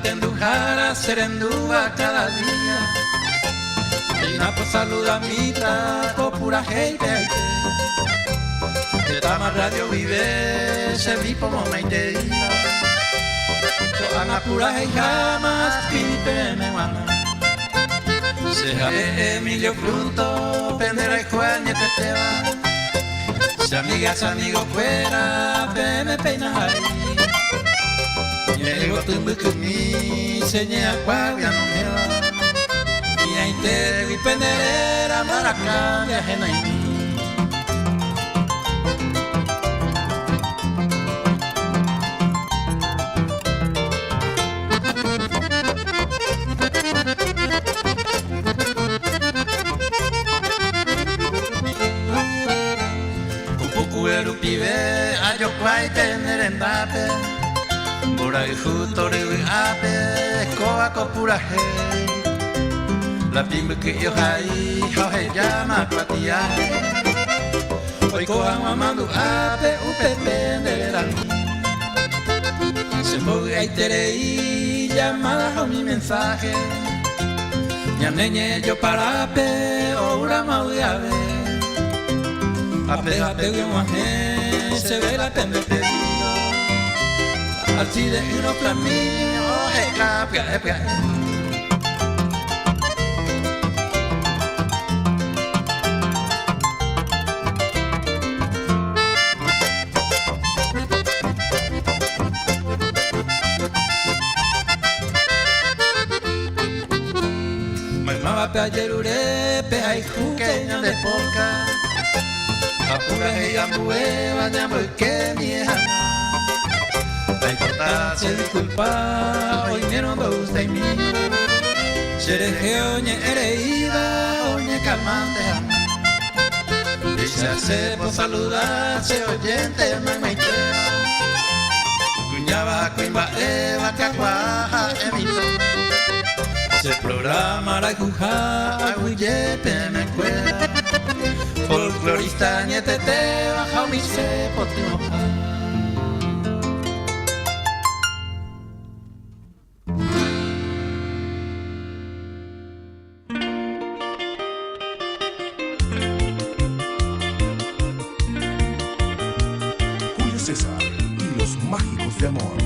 Tendujara serendúa cada día Reina por saludamita por pura gente de Tama Radio vive se vi como me te iba Toana pura y jamás pipe me guana Seja Emilio Fruto pendera y Juan y Peteba Si amigas amigos fuera me peina ahí Llego tumbu kumi seña cuavia no me va Y ahí te vi penderera maracá viajena en mí Kupuku eru pibe ayo kwai tener endape Pura y justo y ape, coa copura hey. La pimba que yo hay, johe llama patia. Hoy coa mamando ape, upepe de verano. Se mueve y terei, llamada a mi mensaje. Ya neñe yo para ape, ora maui ave. Ape, ape, guaje, se ve la tendete. Al chile y unos plaminos, pia. Mamá pe ayer ure, pe hay juqueña de poca. Apura y ambue, bañamos que vieja. La importa se disculpa, hoy vieron dos de mí. Sereje oñe ereída, oñe calmante. Dice hace por saludarse, oyente, mamaitea. Cuñaba, cuimba, eva, cacuaja, emito. Se programa la cuja, aguillepe, me cuela. Folclorista, nietete, baja mi se, potimoja. César y los mágicos de amor.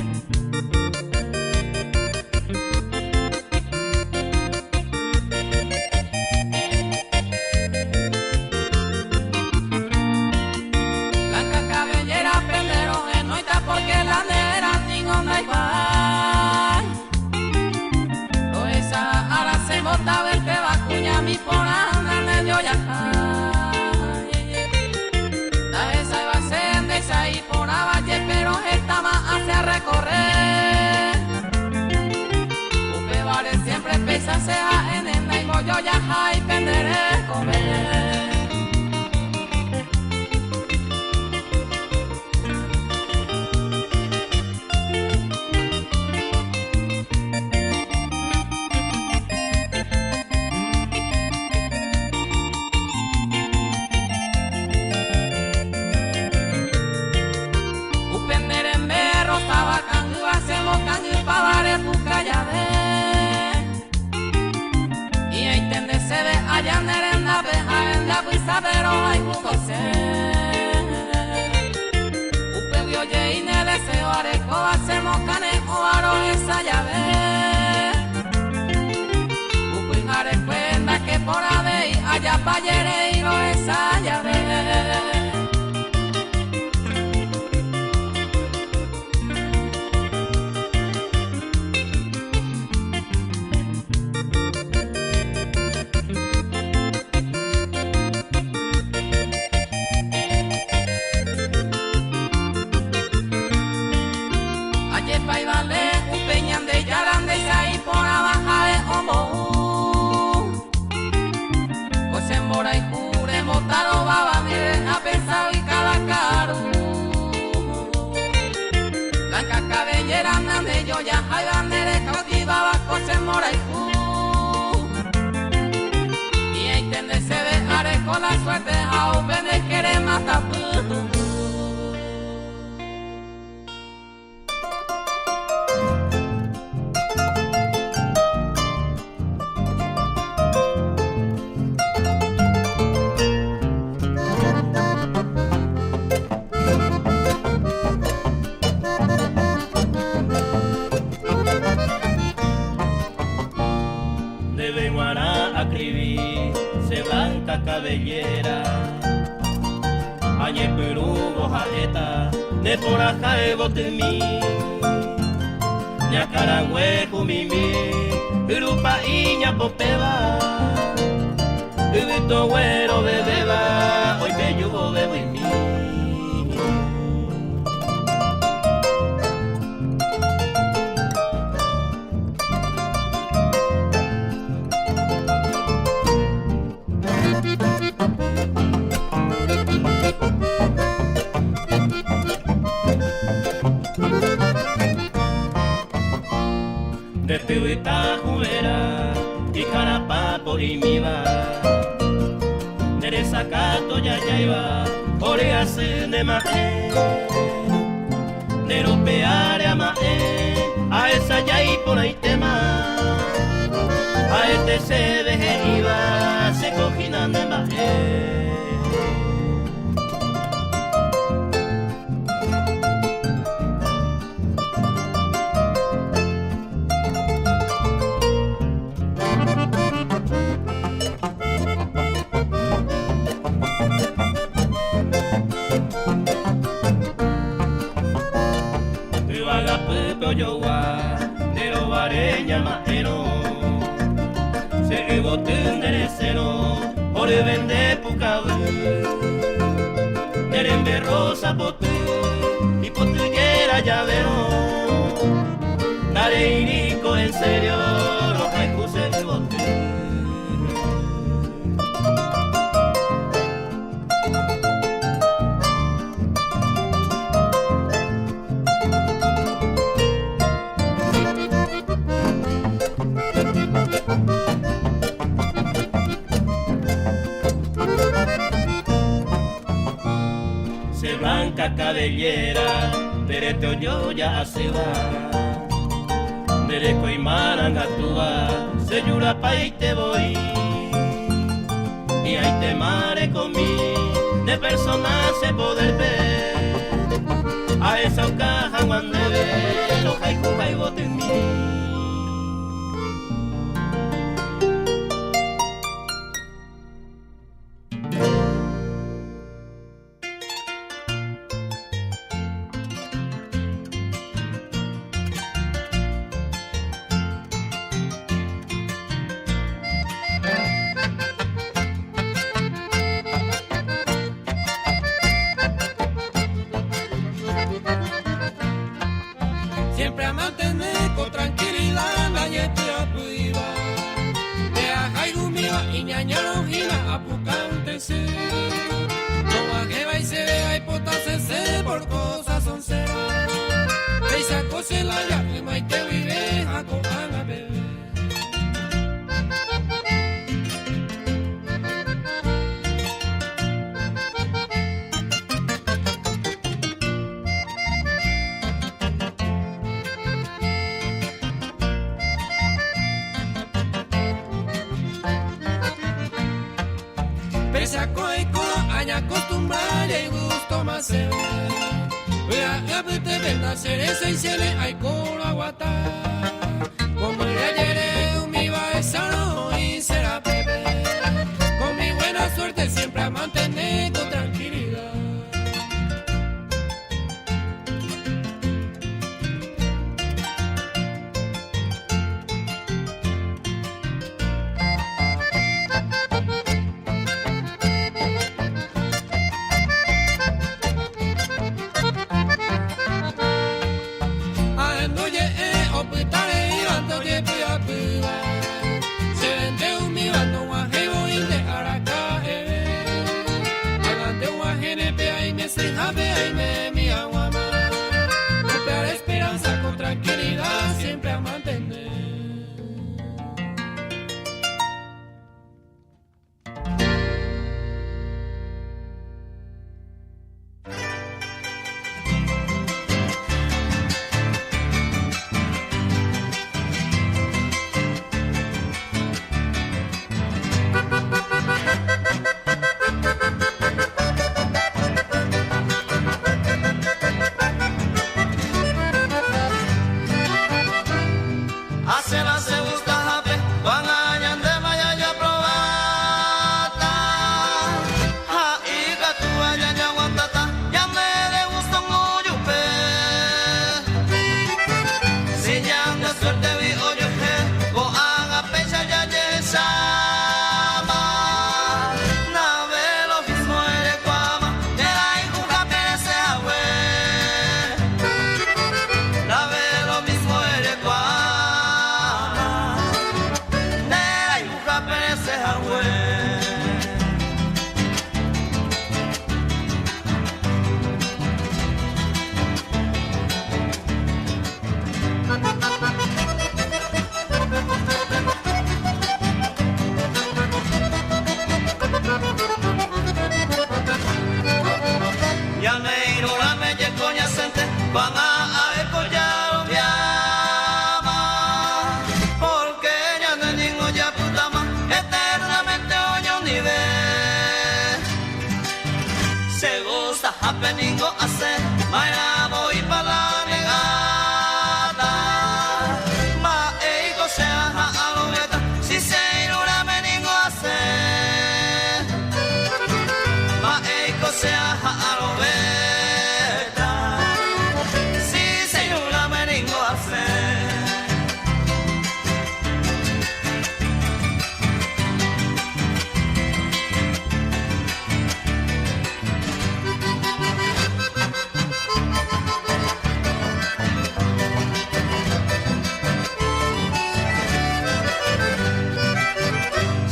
sea en el naimo yo ya hay penderé comer. Pero hay mucho ser. Upe vioye y ne deseo areco hacemos cane o aro esa llave. Upe jare cuenta que por ave y allá pa' yere y no esa llave. Yo ya hay bandera cautiva bajo se mora y y ahí tende se ve are con la suerte a un vende quiere matar cabellera añe perugo jaeta ne por acá botemi ña carangüe kumimi urupa iña popeba ubito güero bebeba hoy bellugo bebo y mi de Tibita Jubera y Carapapo y Miba de Sacato ya iba Orease de Mae de Ropeare a Mae a esa ya y por ahí tema a este se deje iba se coginan de Mae. Yowa, nero vareña majero, se boten derecero, ore vende pucabu, nerembe rosa botu, y potuyera llavero, nare irico en serio, los haikus se botu. Blanca cabellera, derecho yo ya se va, derecho y marangatúa, se llora pa' y te voy, y ahí te mare conmigo, de personas se poder ver, a esa caja cuando ve, los haiku haibote en mí. Siempre a mantener con tranquilidad la gente apriva. decir. No bajeba y se vea y potasese por cosas son ceras. Te sacó se la llama y te vive a coana bebé. Sacó y con aña acostumbrada y gusto más se ve. Vea te ven la cereza y se le hay coro aguata. Como el ayer mi va esa no y será bebé. Con mi buena suerte siempre a mantener con tranquilidad. Siempre a mantener.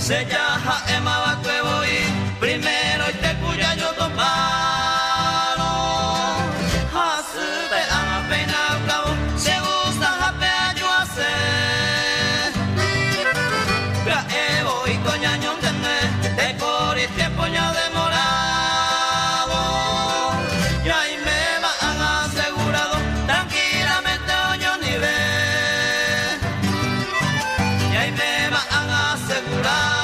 Se llama Emma Bacuevo y primero y te cuya yo tomaro. Hasute ama peina cabo, se gusta jape yo hacer. Ya evo y coña ño tene, te cori tiempo ya demorado. Y ahí me han asegurado tranquilamente oño ni ve. Y ahí me han asegurado.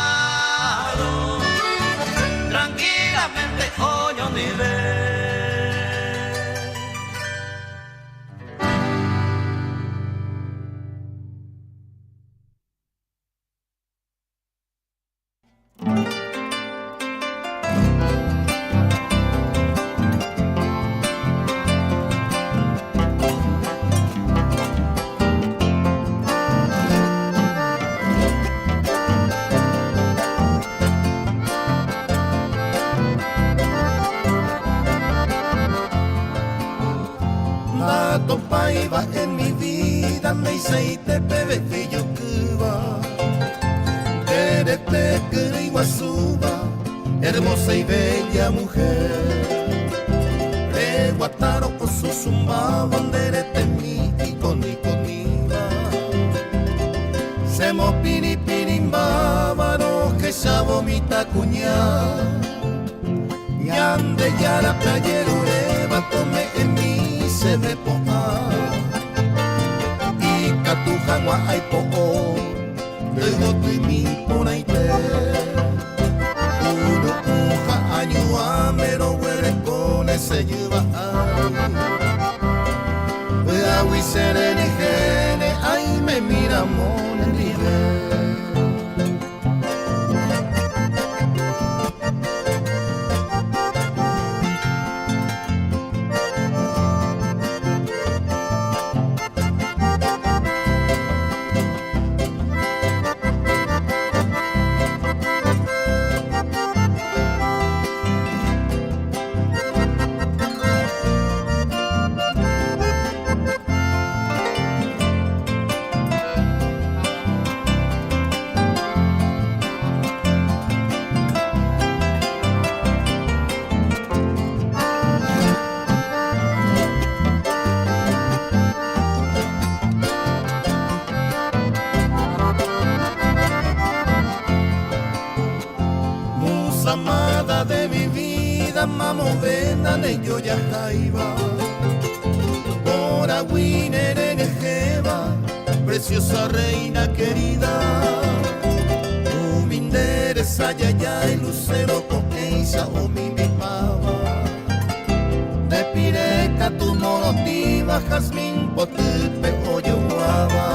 Iba en mi vida me hice te bebe que yo cuba Tere te que iguasuba hermosa y bella mujer. De Guataro con su zumba, banderete mi y con niva. Semo piri pirimba, baro que ya vomita cuñá. Ñande yara playero, eva tome en mí se me poa. Y catujangua hay poco, luego tu y mi ponaite. Uno puja añua, mero huele con ese lleva. Agui serene gene, ay me mira mon en amada de mi vida, mamo vendan en yo ya jaiba. Por aguiner en Ejeba, preciosa reina querida. Humindere sayaya y lucero coqueiza o mi pava. De pireca tu morotiva, jazmín potupe o yo guava.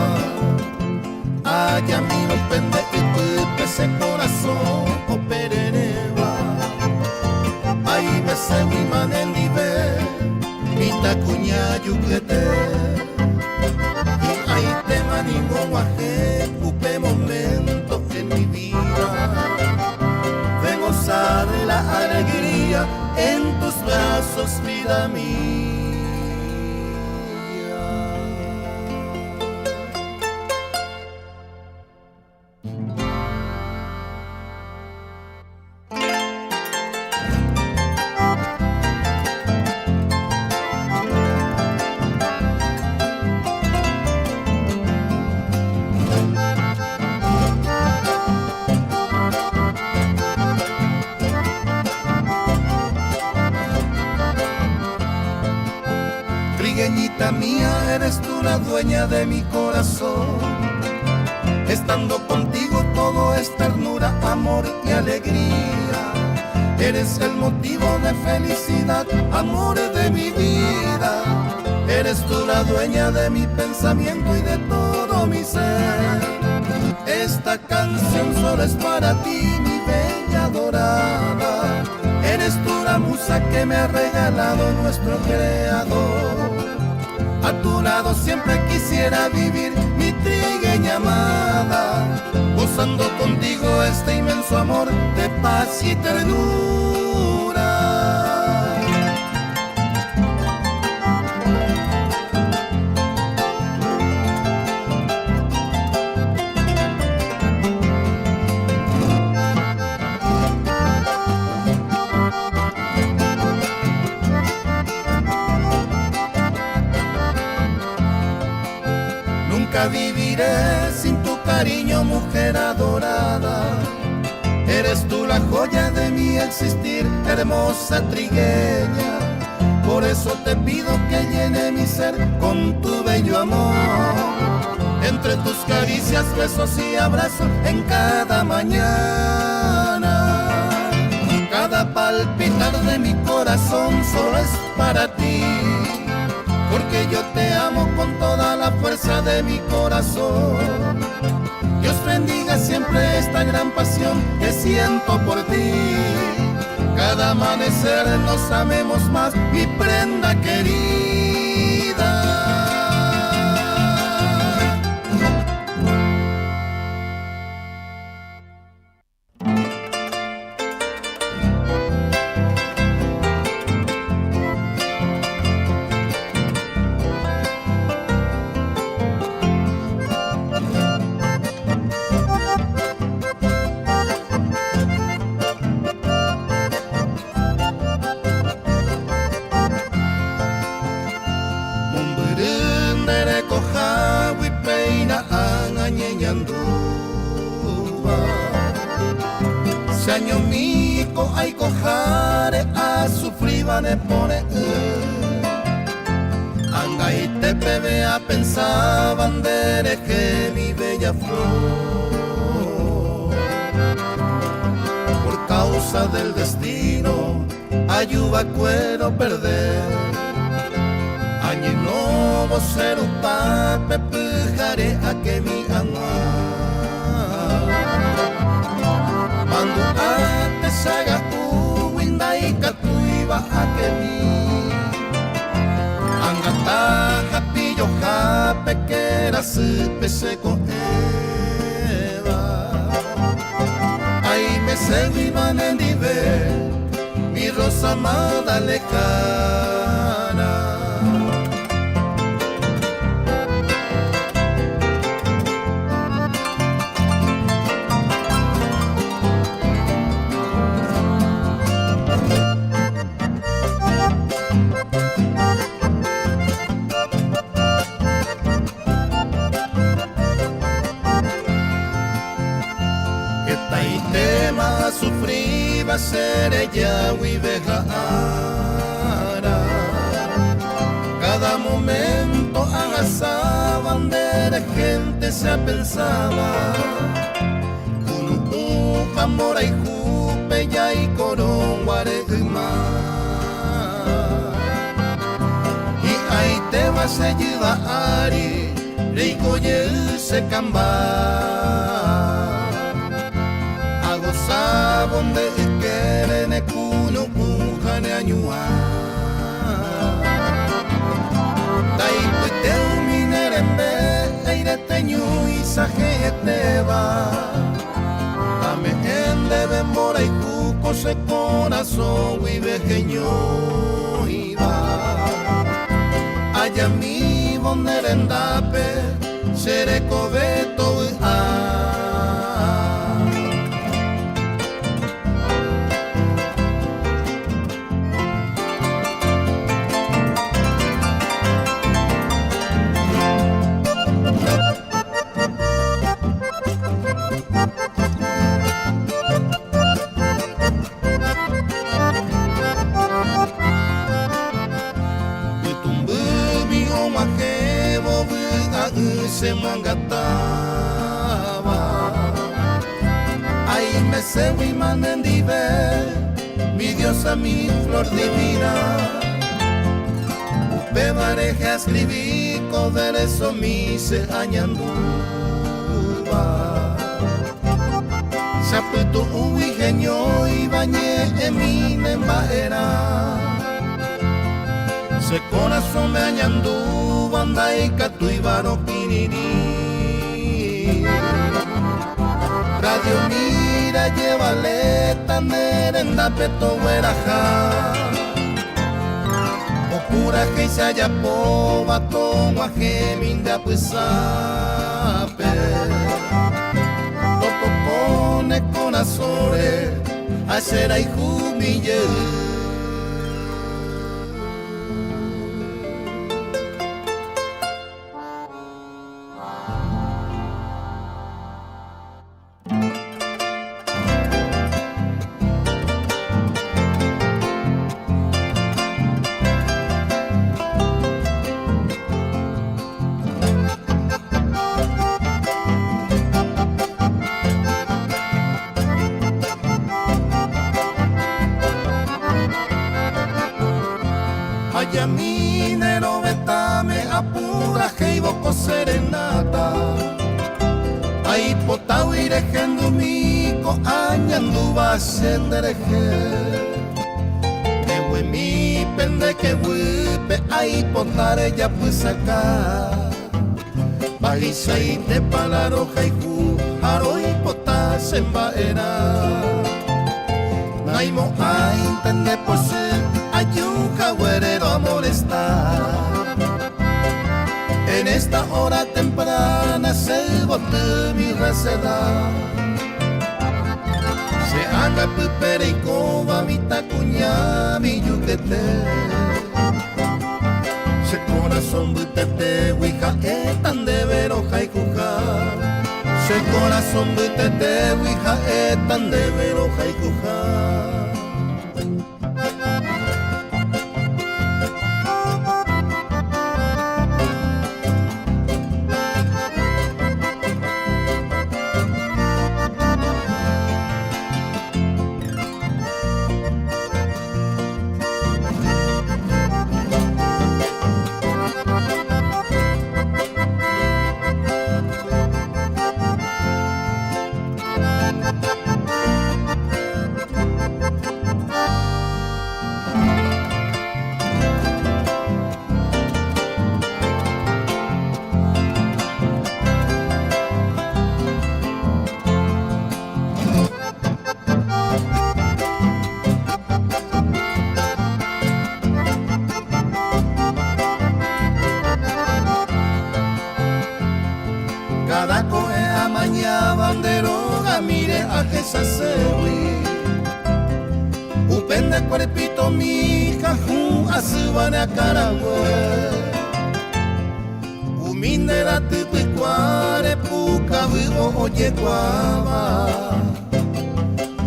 Allá mi no pende y tupe ese corazón o pereneva. Ahí me se mi manendive, mi tacuña yuclete. Y ahí te maningo guaje, cupe momento en mi vida. De gozar la alegría en tus brazos, vida mía. Trigueñita mía, eres tú la dueña de mi corazón. Estando contigo todo es ternura, amor y alegría. Eres el motivo de felicidad, amor de mi vida. Eres tú la dueña de mi pensamiento y de todo mi ser. Esta canción solo es para ti, mi bella dorada. Eres tú la musa que me ha regalado nuestro creador. A tu lado siempre quisiera vivir, mi trigueña amada, gozando contigo este inmenso amor de paz y ternura. Nunca viviré sin tu cariño, mujer adorada. Eres tú la joya de mi existir, hermosa trigueña. Por eso te pido que llene mi ser con tu bello amor. Entre tus caricias, besos y abrazos en cada mañana. Cada palpitar de mi corazón solo es para ti. Porque yo te amo con toda la fuerza de mi corazón. Dios bendiga siempre esta gran pasión que siento por ti. Cada amanecer nos amemos más, mi prenda querida. añanduba. Se año mico hay cojare a sufriba ne pone anga y te pebea pensaban de que mi bella flor por causa del destino ayuda cuero perder añe no vos ser un pape pujare a que mi amor mando a te saga winda y catuiba a que mi angata japillo jape que era supe se con Eva ahí me seguí van en nivel mi rosa amada lejana. Sufrí va a ser ella huivejara. Cada momento agasaban de gente se pensaba. Kunupu, Jamora y Jupe ya y Corón Guaregma. Y ahí te vas a ayudar Ari, Rico y se camba. Sabon de quieren e kuno pujane añua dai pute minerembe aire teñu isajete va ame ende bembora y cuco se corazón y vejeño iba allá mi bonderendape seré cobeto se mangataba ahí me se mi manendive mi diosa mi flor divina upe mareja escribí coder eso mi se añanduba saputo un ingenio y bañé en mi nembaera se corazón me añanduba anda y catuibaro Radio mira, llévale tan merenda peto hueraja. O pura que se haya poba, toma geminda pues sape. Toto pone con azores, hacer ay humille. Vaya minero betame apura que ibo serenata Ay potau irejendo mico añanduba sendereje Ewe mi pende que huipe ay potare ya pues acá Bajisa y te palaroja y ju haro y pota sembaera Naimo ay tende por ser ayuca güerero a molestar En esta hora temprana se bote mi receda Se haga pupere y coba mi tacuña mi yuquete Se corazón butete huija etan de veroja y cuja Se corazón te wija etan de vero haikuja. Upende cuerpito mi caju asubana caragüe Umindera tupicuare puca vivo oye guava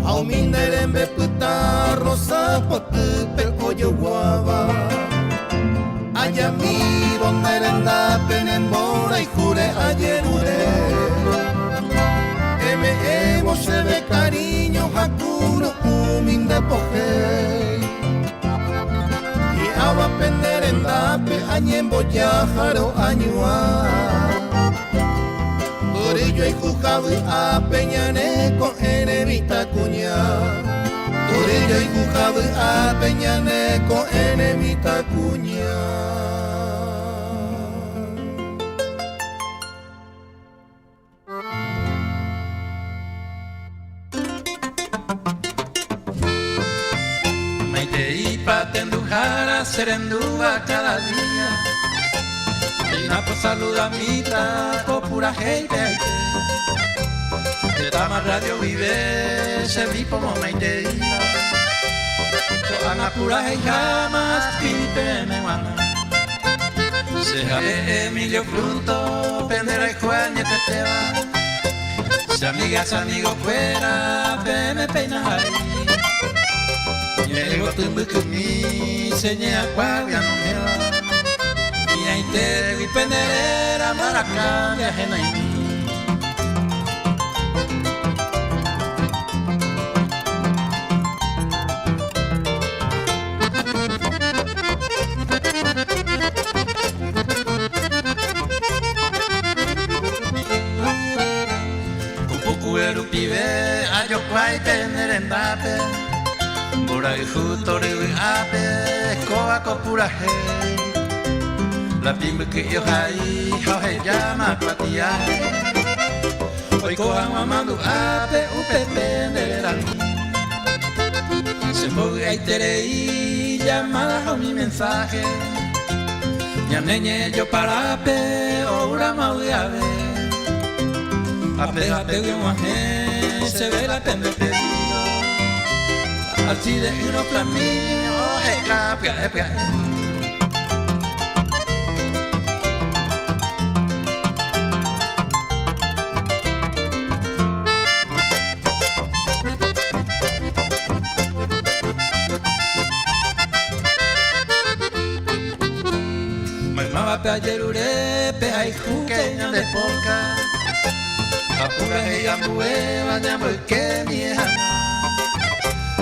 Aumindere en beputa rosa potupe oye guava Allá mi donde renda penembora y jure ayer se ve cariño hakuro huminde pojei y agua pender en dape añembo yajaro añua por ello hay jujado a peñaneco enemita cuña por ello hay jujado a peñaneco enemita cuña. Tendujara serendúa cada día y una por saludamita por pura gente de Tama Radio vive se vi como me ideía toda pura y jamás pipe me guana se jale Emilio Fruto pendera y Juan y te va si amigas amigos fuera me peinas ahí Llego tumbe kumi seña cuavia no me va y ahí te vi penderera maracá viajena y Kupuku eru pibe ayo kwai tener en dape Bora y jutori ape koa kopura he La pimbe que yo hai hoje llama patia Hoy koa mamando ape upepe de Se mogue y terei llamada a mi mensaje Ya neñe yo para ape ora maui ave Ape ape guaje se ve la pembe pedido Alci de uno flamingo, pega. Mamá pe ayer ure, pe hay juqueña de poca. Apura y ambueva, ya voy que vieja.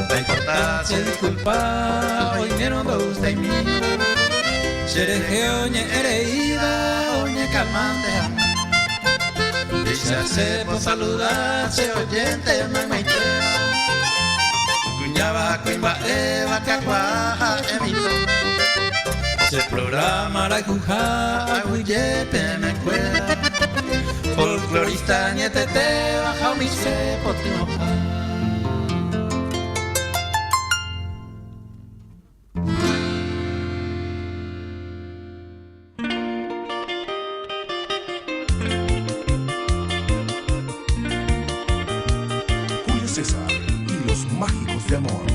La importancia disculpa, hoy me no gusta y mío. Seré oñe hereida, oñe calmante. Dice por saludarse, oyente, mamá y tía. Cuñaba, cuimba, eva, cacuaja, emito. Se programa la cuja, aguillepe, me cuela. Folclorista, niete, te baja mi cepo, te moja. César y los mágicos de amor.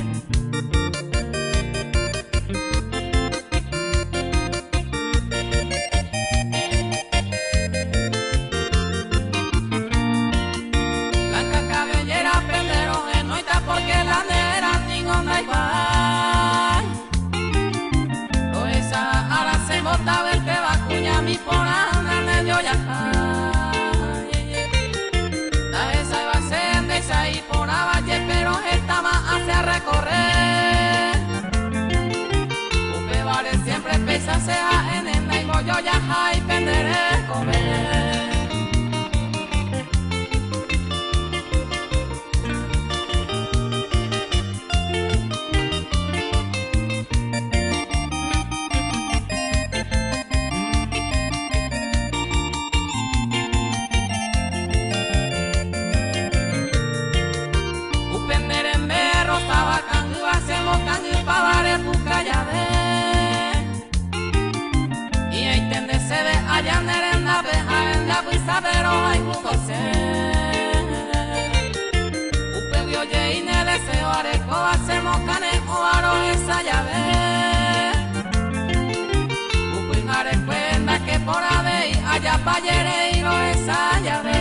correr. Upe vale siempre pesa sea en el naimo yo ya hay penderé comer. Y ahí tende se ve allá nerenda beja en la pista pero hay mundo ser. Upe vio ye y ne deseo areco hacemos cane o aro esa llave. Upe areco enda que por ave y allá payere y lo esa llave.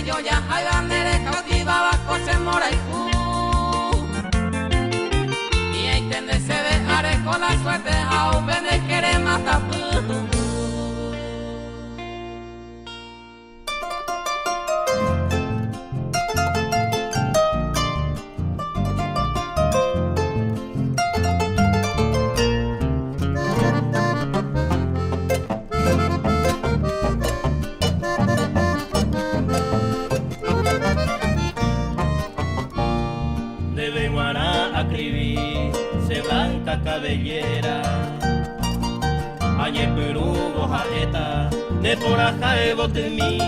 Yo ya hay bandera cautivaba cose mora y ahí tende se dejaré con la suerte a un vende quiere matar. Cabellera, ayer Perú bojajeta, ne por acá e botemí,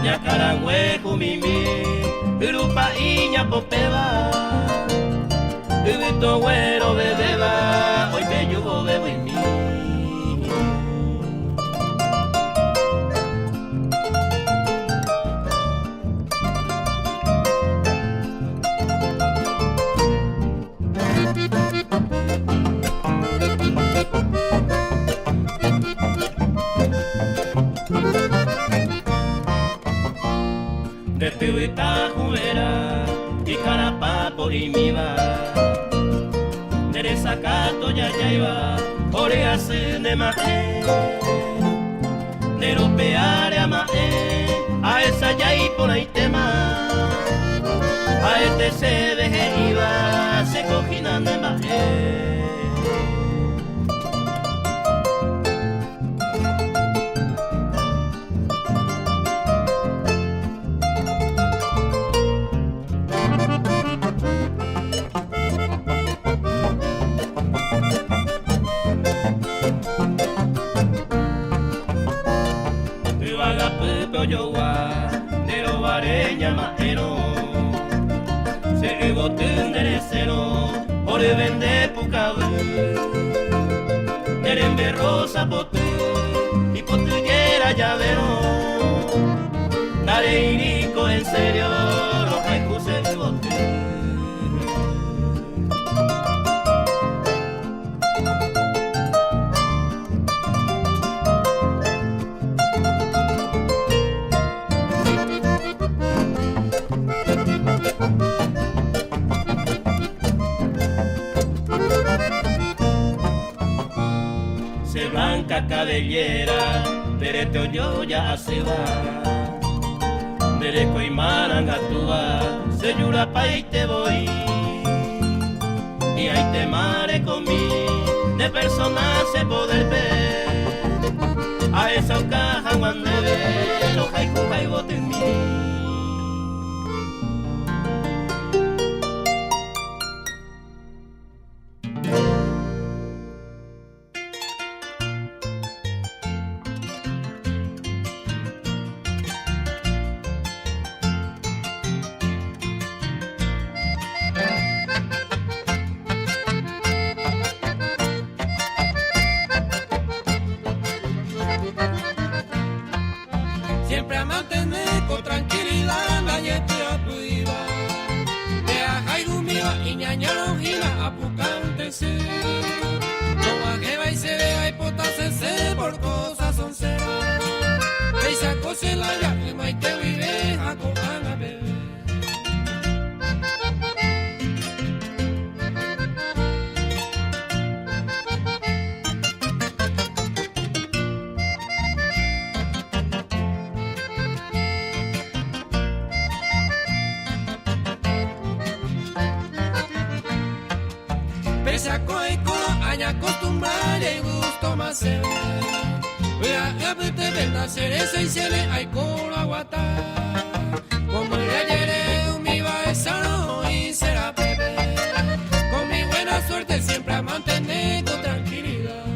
ña carangüejo mimi, Perú paíña popeba, Ubito güero bebeba, hoy que yo bebo en mí. De Tibita juera y Carapapo y Miba, de Sacato ya iba, Orea de Mae, de Europeare a Mae, a esa ya y por ahí tema, a este se deje iba, se coginan de Mae. Yo va, nero vareña maero, se botín derecero, ore vende pucabu, nerembe rosa potu, y potillera llavero, dale irico en serio, los haikus en botín. Cabellera, derete yo ya se va, dereco y marangatúa, se llora pa' y te voy, y ahí te mare conmigo, de personas se poder ver, a esa caja cuando ve, los haiku bote en mí. ser. No bajeba y se vea y potase por cosas son ser. Peisa cose la llama y te vive a coana bebé. Saco y coro, aña acostumbrar y gusto más se ve. Voy a apete ver la cereza y se le hay coro aguatar.